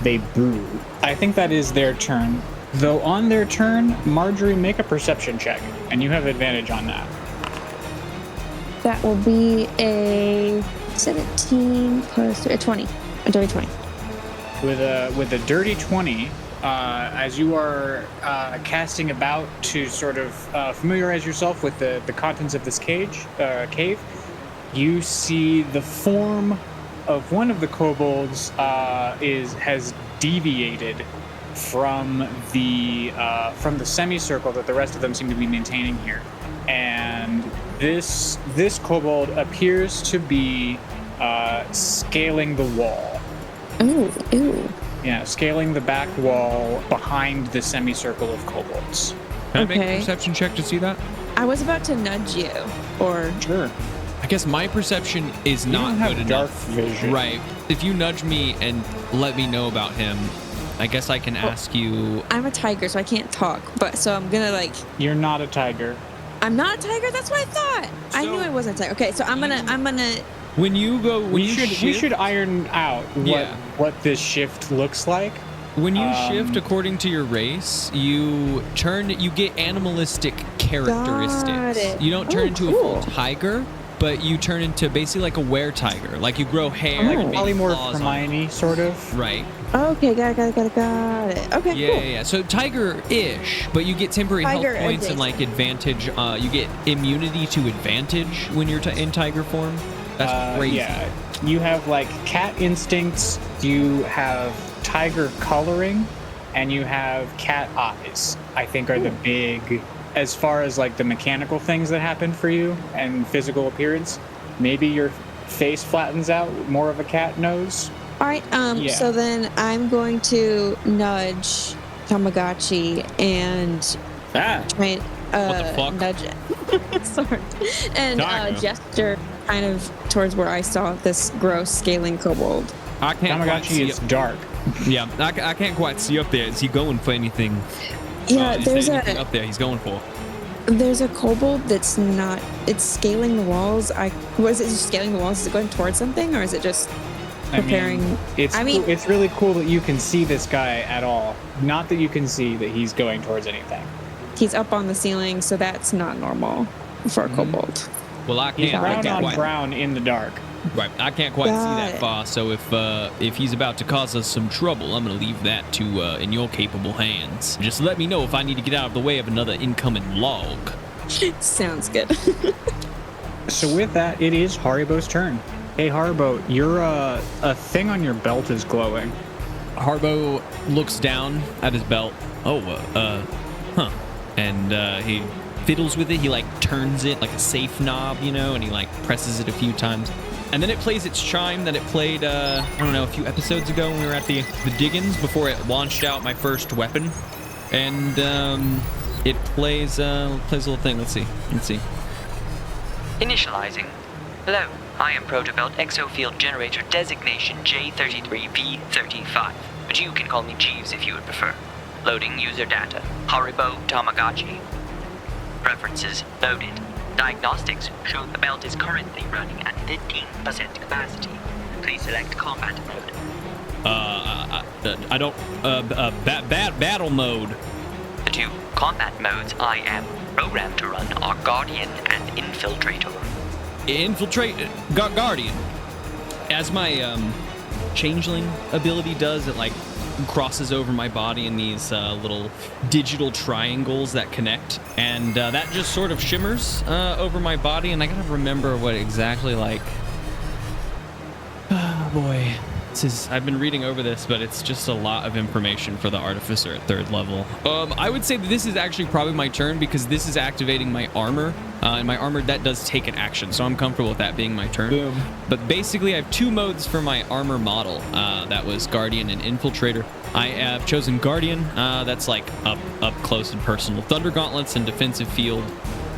they boo. I think that is their turn. Though on their turn, Margery, make a perception check, and you have advantage on that. That will be a 17 plus 20. A dirty 20. With a dirty 20, as you are casting about to sort of familiarize yourself with the contents of this cave, you see the form of one of the kobolds has deviated from the semicircle that the rest of them seem to be maintaining here, and this kobold appears to be scaling the wall. Ooh. Yeah, scaling the back wall behind the semicircle of kobolds. Can I make a perception check to see that? I was about to nudge you, or Sure. I guess my perception is You not don't have good dark enough. vision. Right. If you nudge me and let me know about him, I guess I can ask you. I'm a tiger, so I can't talk. But so I'm gonna You're not a tiger. I'm not a tiger. That's what I thought. I So- knew I wasn't a tiger. Okay, so I'm gonna. When you go, We should iron out what this shift looks like. When you shift according to your race, you get animalistic characteristics. Got it. You don't turn Oh, into a cool. full tiger, but you turn into basically like a were-tiger. Like you grow hair Like and maybe polymorph claws on Hermione, sort of. Right. Okay, got it. Okay, Yeah, cool. yeah. So tiger-ish, but you get temporary Tiger health points and like advantage. You get immunity to advantage when you're in tiger form. That's crazy. Yeah, you have like cat instincts, you have tiger coloring, and you have cat eyes. I think are the big, as far as like the mechanical things that happen for you and physical appearance. Maybe your face flattens out, more of a cat nose. All right. Yeah. So then I'm going to nudge Tamagotchi and try and the fuck? nudge it. Sorry. And Tiger. gesture kind of towards where I saw this gross scaling kobold. I can't quite Tamagotchi see is dark. Yeah, I can't quite see up there. Is he going for anything? Yeah, Is there there's anything a up there he's going for? there's a kobold that's not. It's scaling the walls. Was it just scaling the walls? Is it going towards something, or is it just preparing? It's really cool that you can see this guy at all. Not that you can see that he's going towards anything. He's up on the ceiling, so that's not normal for a kobold. Well, I He's can't. brown on quite, brown in the dark. Right, I can't quite see Got that it. far. So if he's about to cause us some trouble, I'm gonna leave that to in your capable hands. Just let me know if I need to get out of the way of another incoming log. Sounds good. So with that, it is Haribo's turn. Hey Haribo, your a thing on your belt is glowing. Haribo looks down at his belt. And he fiddles with it. He like turns it like a safe knob, and he like presses it a few times. And then it plays its chime that it played, I don't know, a few episodes ago when we were at the Diggins before it launched out my first weapon. And it plays a little thing. Let's see. Initializing. Hello, I am Protobelt Exofield Generator Designation J33V35, but you can call me Jeeves if you would prefer. Loading user data. Haribo Tamagotchi. Preferences loaded. Diagnostics show the belt is currently running at 15% capacity. Please select combat mode. I don't. Battle mode. The two combat modes I am programmed to run are Guardian and Infiltrator. Guardian. As my changeling ability does, it like crosses over my body in these little digital triangles that connect, and that just sort of shimmers over my body, and I gotta remember what exactly like. Oh boy. I've been reading over this, but it's just a lot of information for the Artificer at 3rd level. I would say that this is actually probably my turn because this is activating my armor, and my armor, that does take an action, so I'm comfortable with that being my turn. Boom. But basically, I have 2 modes for my armor model. That was Guardian and Infiltrator. I have chosen Guardian. That's like up close and personal. Thunder Gauntlets and Defensive Field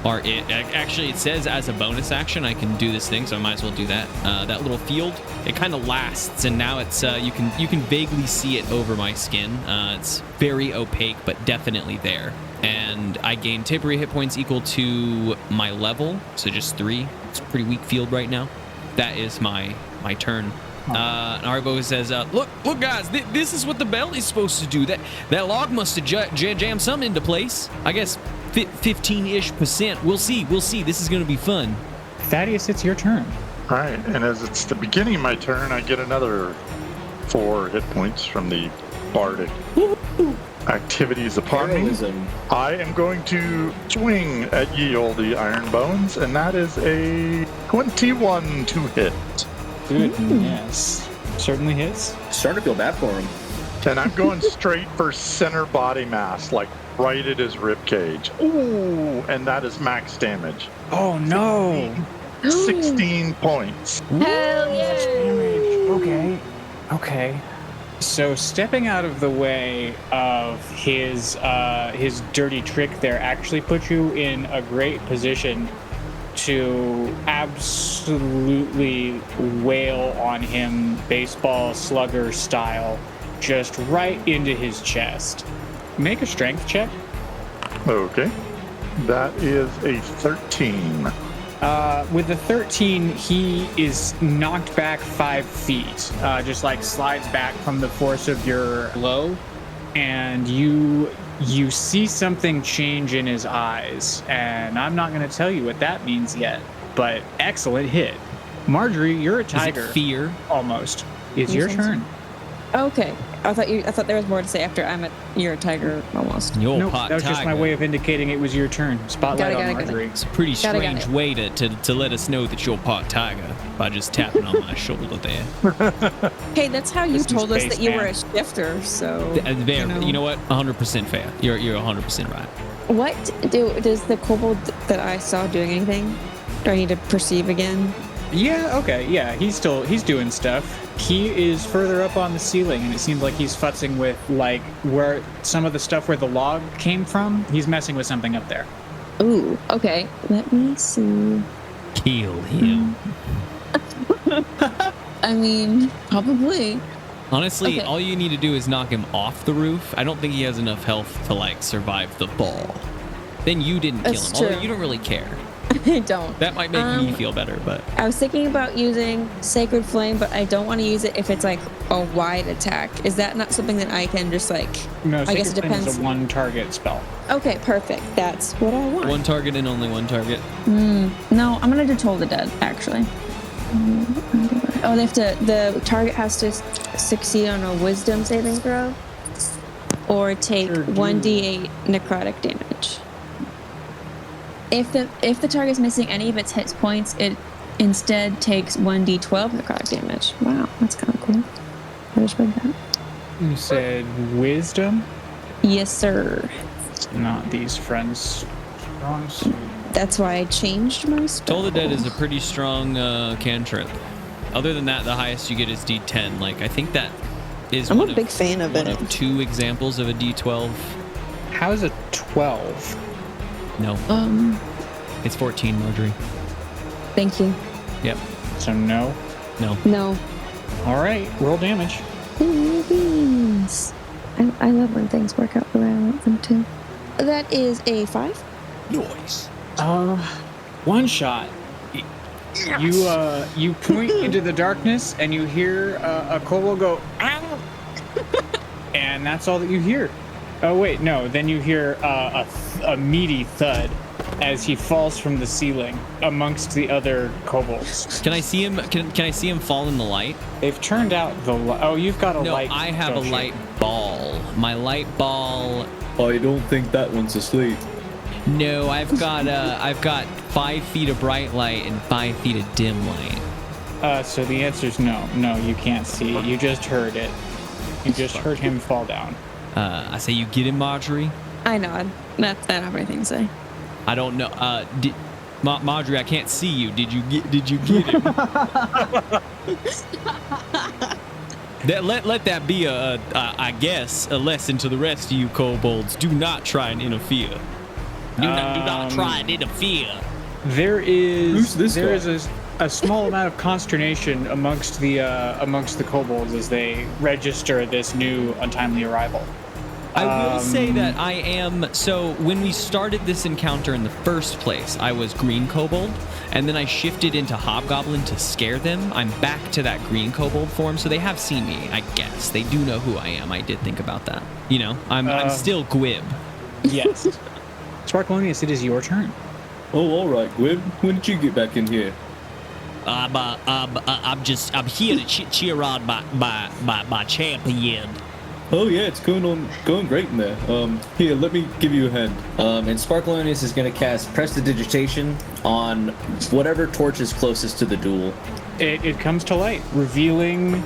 are it. Actually, it says as a bonus action I can do this thing, so I might as well do that. That little field, it kind of lasts, and now it's you can vaguely see it over my skin. It's very opaque, but definitely there. And I gain temporary hit points equal to my level, so just 3. It's a pretty weak field right now. That is my turn. Haribo says, look guys, this is what the belt is supposed to do. That log must have jammed something into place. I guess 15-ish%. We'll see. This is going to be fun. Thaddeus, it's your turn. All right, and as it's the beginning of my turn, I get another 4 hit points from the bardic activities upon me. Heroism. I am going to swing at ye olde iron bones, and that is a 21 to hit. Goodness. Certainly hits. Starting to feel bad for him. And I'm going straight for center body mass, like right at his rib cage. Ooh, and that is max damage. Oh no. 16 points. Hell yeah! Okay. So stepping out of the way of his dirty trick there actually puts you in a great position to absolutely wail on him baseball slugger style, just right into his chest. Make a strength check. Okay. That is a 13. With the 13, he is knocked back 5 feet, just like slides back from the force of your blow, and you see something change in his eyes, and I'm not going to tell you what that means yet, but excellent hit. Margery, you're a tiger. Is it fear? Almost. It's your turn. Okay. I thought there was more to say after you're a tiger almost. Nope, that was just my way of indicating it was your turn. Spotlight on Margery. It's a pretty strange way to let us know that you're part tiger by just tapping on my shoulder there. Hey, that's how you told us that you spaceman. were a shifter, so... You know what? 100% fair. You're 100% right. What does the kobold that I saw doing anything? Do I need to perceive again? Yeah, okay, yeah, he's doing stuff. He is further up on the ceiling, and it seems like he's futzing with, like, where some of the stuff where the log came from. He's messing with something up there. Ooh, okay. Let me see. Kill him. I mean, probably. Honestly, Okay. all you need to do is knock him off the roof. I don't think he has enough health to, like, survive the fall. Then you didn't kill That's him, although true. you don't really care. I don't. That might make me feel better, but... I was thinking about using Sacred Flame, but I don't want to use it if it's like a wide attack. Is that not something that I can just like... No, I guess it Sacred Flame depends. is a one-target spell. Okay, perfect. That's what I want. One target and only one target. No, I'm gonna do Toll the Dead, actually. Oh, the target has to succeed on a Wisdom saving throw or take 1d8 necrotic damage. If the target's missing any of its hit points, it instead takes 1d12 necrotic damage. Wow, that's kind of cool. I just read that. You said wisdom? Yes, sir. Not these friends. Strong suit. That's why I changed my spell. Toll the Dead is a pretty strong cantrip. Other than that, the highest you get is D10. Like, I think that is I'm one a big fan of one it. of 2 examples of a D12. How's a 12? No, it's 14, Margery. Thank you. Yep. So no. No. All right, roll damage. Ooh, beans. I love when things work out the way I want them to. That is a 5. Noise. One shot. You point into the darkness and you hear a kobold go, "Ow!" and that's all that you hear. Oh wait, no. Then you hear a meaty thud as he falls from the ceiling amongst the other kobolds. Can I see him? Can I see him fall in the light? They've turned out the oh, you've got a light. No, I have a don't you? light ball. My light ball. I don't think that one's asleep. No, I've got 5 feet of bright light and 5 feet of dim light. So the answer's no. No, you can't see it. You just heard it. You just heard him fall down. I say you get him, Margery. I nod. I don't have anything to say. I don't know. Margery, I can't see you. Did you get him? Let that be I guess, a lesson to the rest of you kobolds. Do not try and interfere. Do not try and interfere. There is Who's this guy? a small amount of consternation amongst the kobolds as they register this new untimely arrival. I will say that I am. So when we started this encounter in the first place, I was green kobold, and then I shifted into hobgoblin to scare them. I'm back to that green kobold form, so they have seen me. I guess they do know who I am. I did think about that. You know, I'm still Gwib. Yes. Sparkleoneous, it is your turn. Oh, all right, Gwib. When did you get back in here? I'm here to cheer on my champion. Oh yeah, it's going great in there. Here, let me give you a hand. And Sparkleoneous is going to cast Prestidigitation on whatever torch is closest to the duel. It comes to light, revealing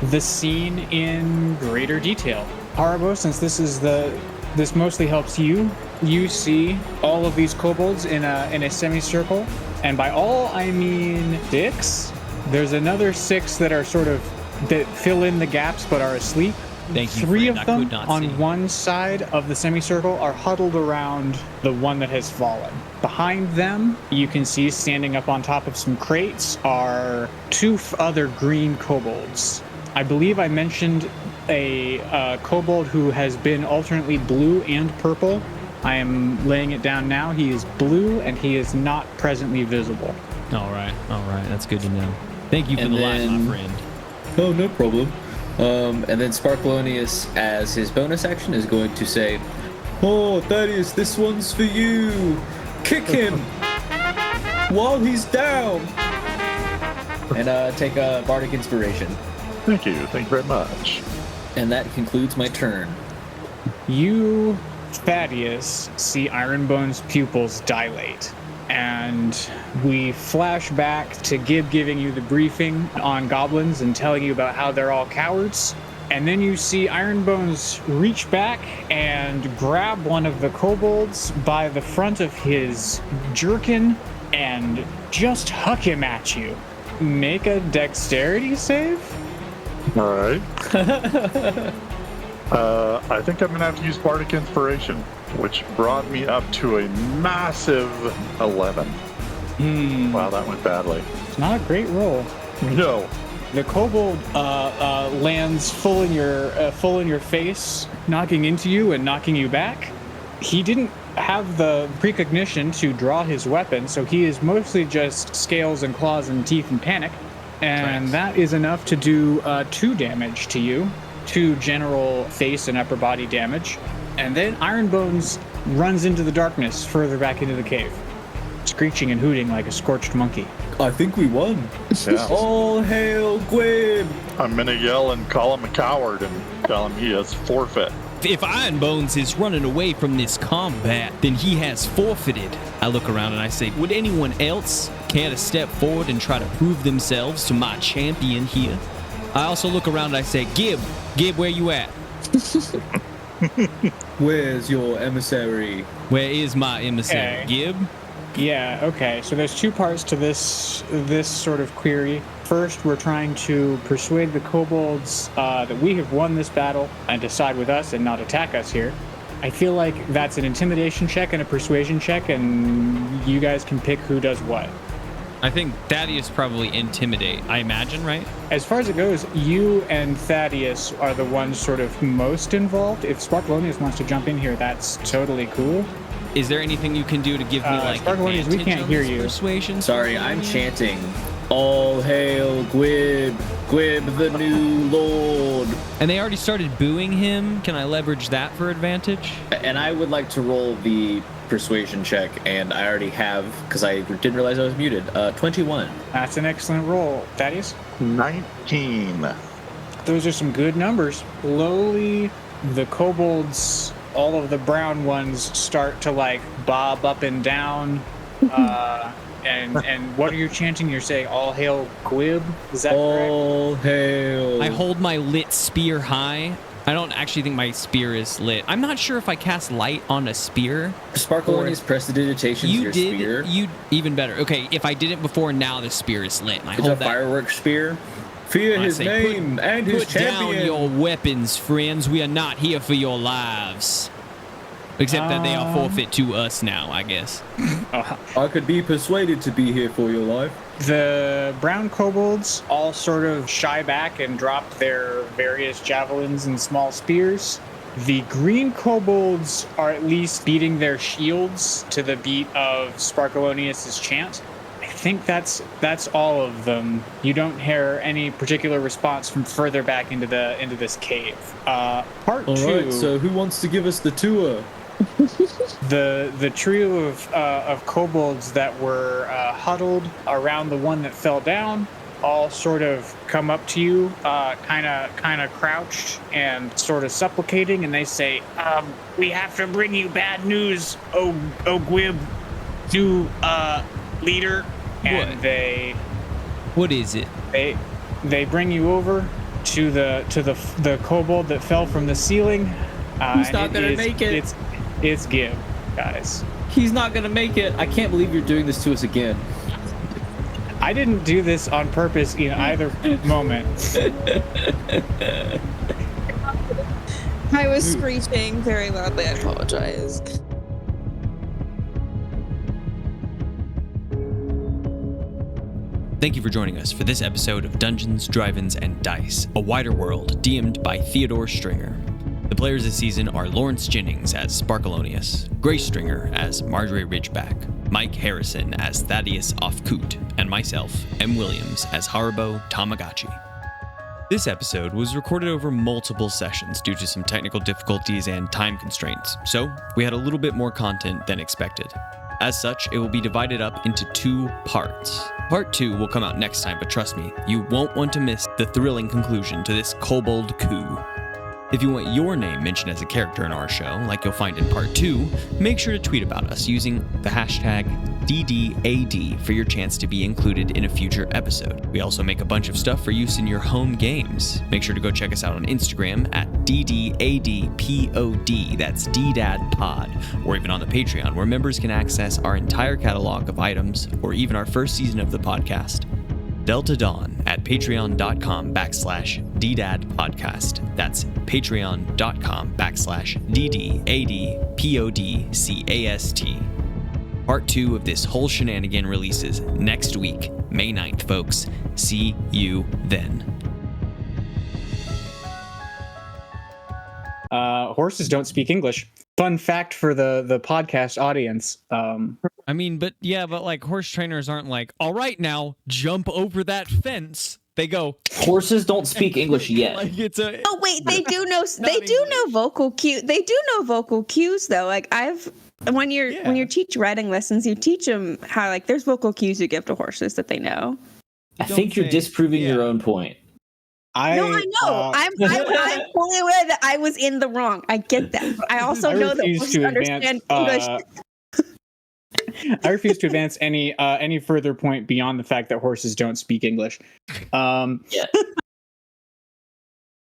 the scene in greater detail. Haribo, since this mostly helps you. You see all of these kobolds in a semicircle, and by all I mean 6. There's another 6 that are that fill in the gaps but are asleep. Thank you. 3 friend. of them I could not on see. one side of the semicircle are huddled around the one that has fallen. Behind them, you can see standing up on top of some crates are 2 other green kobolds. I believe I mentioned a kobold who has been alternately blue and purple. I am laying it down now. He is blue and he is not presently visible. All right. That's good to know. Thank you for And the light, my then- friend. Oh, no problem. And then Sparkleoneous, as his bonus action, is going to say, "Oh, Thaddeus, this one's for you. Kick him while he's down." And take a bardic inspiration. Thank you very much. And that concludes my turn. You, Thaddeus, see Ironbone's pupils dilate. And we flash back to Gib giving you the briefing on goblins and telling you about how they're all cowards. And then you see Ironbones reach back and grab one of the kobolds by the front of his jerkin and just huck him at you. Make a dexterity save? All right. I think I'm going to have to use Bardic Inspiration, which brought me up to a massive 11. Wow, that went badly. It's not a great roll. No. The kobold lands full in your face, knocking into you and knocking you back. He didn't have the precognition to draw his weapon, so he is mostly just scales and claws and teeth and panic. And that is enough to do 2 damage to you, 2 general face and upper body damage. And then Ironbones runs into the darkness further back into the cave, screeching and hooting like a scorched monkey. I think we won. Yeah. All hail Gwib! I'm going to yell and call him a coward and tell him he has forfeit. If Ironbones is running away from this combat, then he has forfeited. I look around and I say, would anyone else care to step forward and try to prove themselves to my champion here? I also look around and I say, Gib, where you at? Where's your emissary? Where is my emissary? Okay. Gib? Yeah, okay. So there's 2 parts to this sort of query. First, we're trying to persuade the kobolds that we have won this battle and to side with us and not attack us here. I feel like that's an intimidation check and a persuasion check, and you guys can pick who does what. I think Thaddeus probably intimidate, I imagine, right? As far as it goes, you and Thaddeus are the ones sort of most involved. If Sparkleoneous wants to jump in here, that's totally cool. Is there anything you can do to give me like Sparkleoneous, we advantage can't on hear this you. persuasion? Sorry, I'm chanting All hail Gwib the new lord. And they already started booing him. Can I leverage that for advantage? And I would like to roll the persuasion check, and I already have, because I didn't realize I was muted, 21. That's an excellent roll. Thaddeus? 19. Those are some good numbers. Slowly, the kobolds, all of the brown ones, start to like bob up and down. And what are you chanting? You're saying all hail Gwib? Is that all correct? Hail. I hold my lit spear high. I don't actually think my spear is lit. I'm not sure if I cast light on a spear. Sparkleoneous prestidigitation You your did. spear. You even better. Okay, if I did it before, now the spear is lit. And I It's a hold that. fireworks spear. Fear I his say, name and his Put champion. down your weapons, friends. We are not here for your lives. Except that they are forfeit to us now, I guess. I could be persuaded to be here for your life. The brown kobolds all sort of shy back and drop their various javelins and small spears. The green kobolds are at least beating their shields to the beat of Sparkleoneous' chant. I think that's all of them. You don't hear any particular response from further back into this cave. Part All two. right, so who wants to give us the tour? The trio of kobolds that were huddled around the one that fell down all sort of come up to you, kind of crouched and sort of supplicating, and they say, "We have to bring you bad news, oh Gwib, new leader." And What is it? they bring you over to the kobold that fell from the ceiling. Who's not gonna make it? It's Gib, guys. He's not gonna make it. I can't believe you're doing this to us again. I didn't do this on purpose in either moment. I was screeching very loudly. I apologize. Thank you for joining us for this episode of Dungeons, Drive-Ins, and Dice, a wider world, DM'd by Theodore Stringer. The players this season are Lawrence Jennings as Sparkleoneous, Grace Stringer as Margery Ridgeback, Mike Harrison as Thaddeus Ofkoot, and myself, M. Williams, as Haribo Tamagotchi. This episode was recorded over multiple sessions due to some technical difficulties and time constraints, so we had a little bit more content than expected. As such, it will be divided up into 2 parts. Part 2 will come out next time, but trust me, you won't want to miss the thrilling conclusion to this kobold coup. If you want your name mentioned as a character in our show, like you'll find in Part 2, make sure to tweet about us using the hashtag DDAD for your chance to be included in a future episode. We also make a bunch of stuff for use in your home games. Make sure to go check us out on Instagram at DDADPOD, that's DDADPod, or even on the Patreon, where members can access our entire catalog of items, or even our first season of the podcast. Delta Dawn at patreon.com/DDADpodcast. That's patreon.com/DDADPODCAST. Part 2 of this whole shenanigan releases next week, May 9th, folks. See you then. Horses don't speak English. Fun fact for the podcast audience. I mean, but like horse trainers aren't like, all right, now jump over that fence. They go. Horses don't speak English yet. Like it's a. Oh wait, they do know. They do know vocal cues. They do know vocal cues though. Like when you teach riding lessons, you teach them how like there's vocal cues you give to horses that they know. I think you're disproving your own point. I know. I'm fully aware that I was in the wrong. I get that. I also know that horses understand English. I refuse to advance any further point beyond the fact that horses don't speak English. Yeah.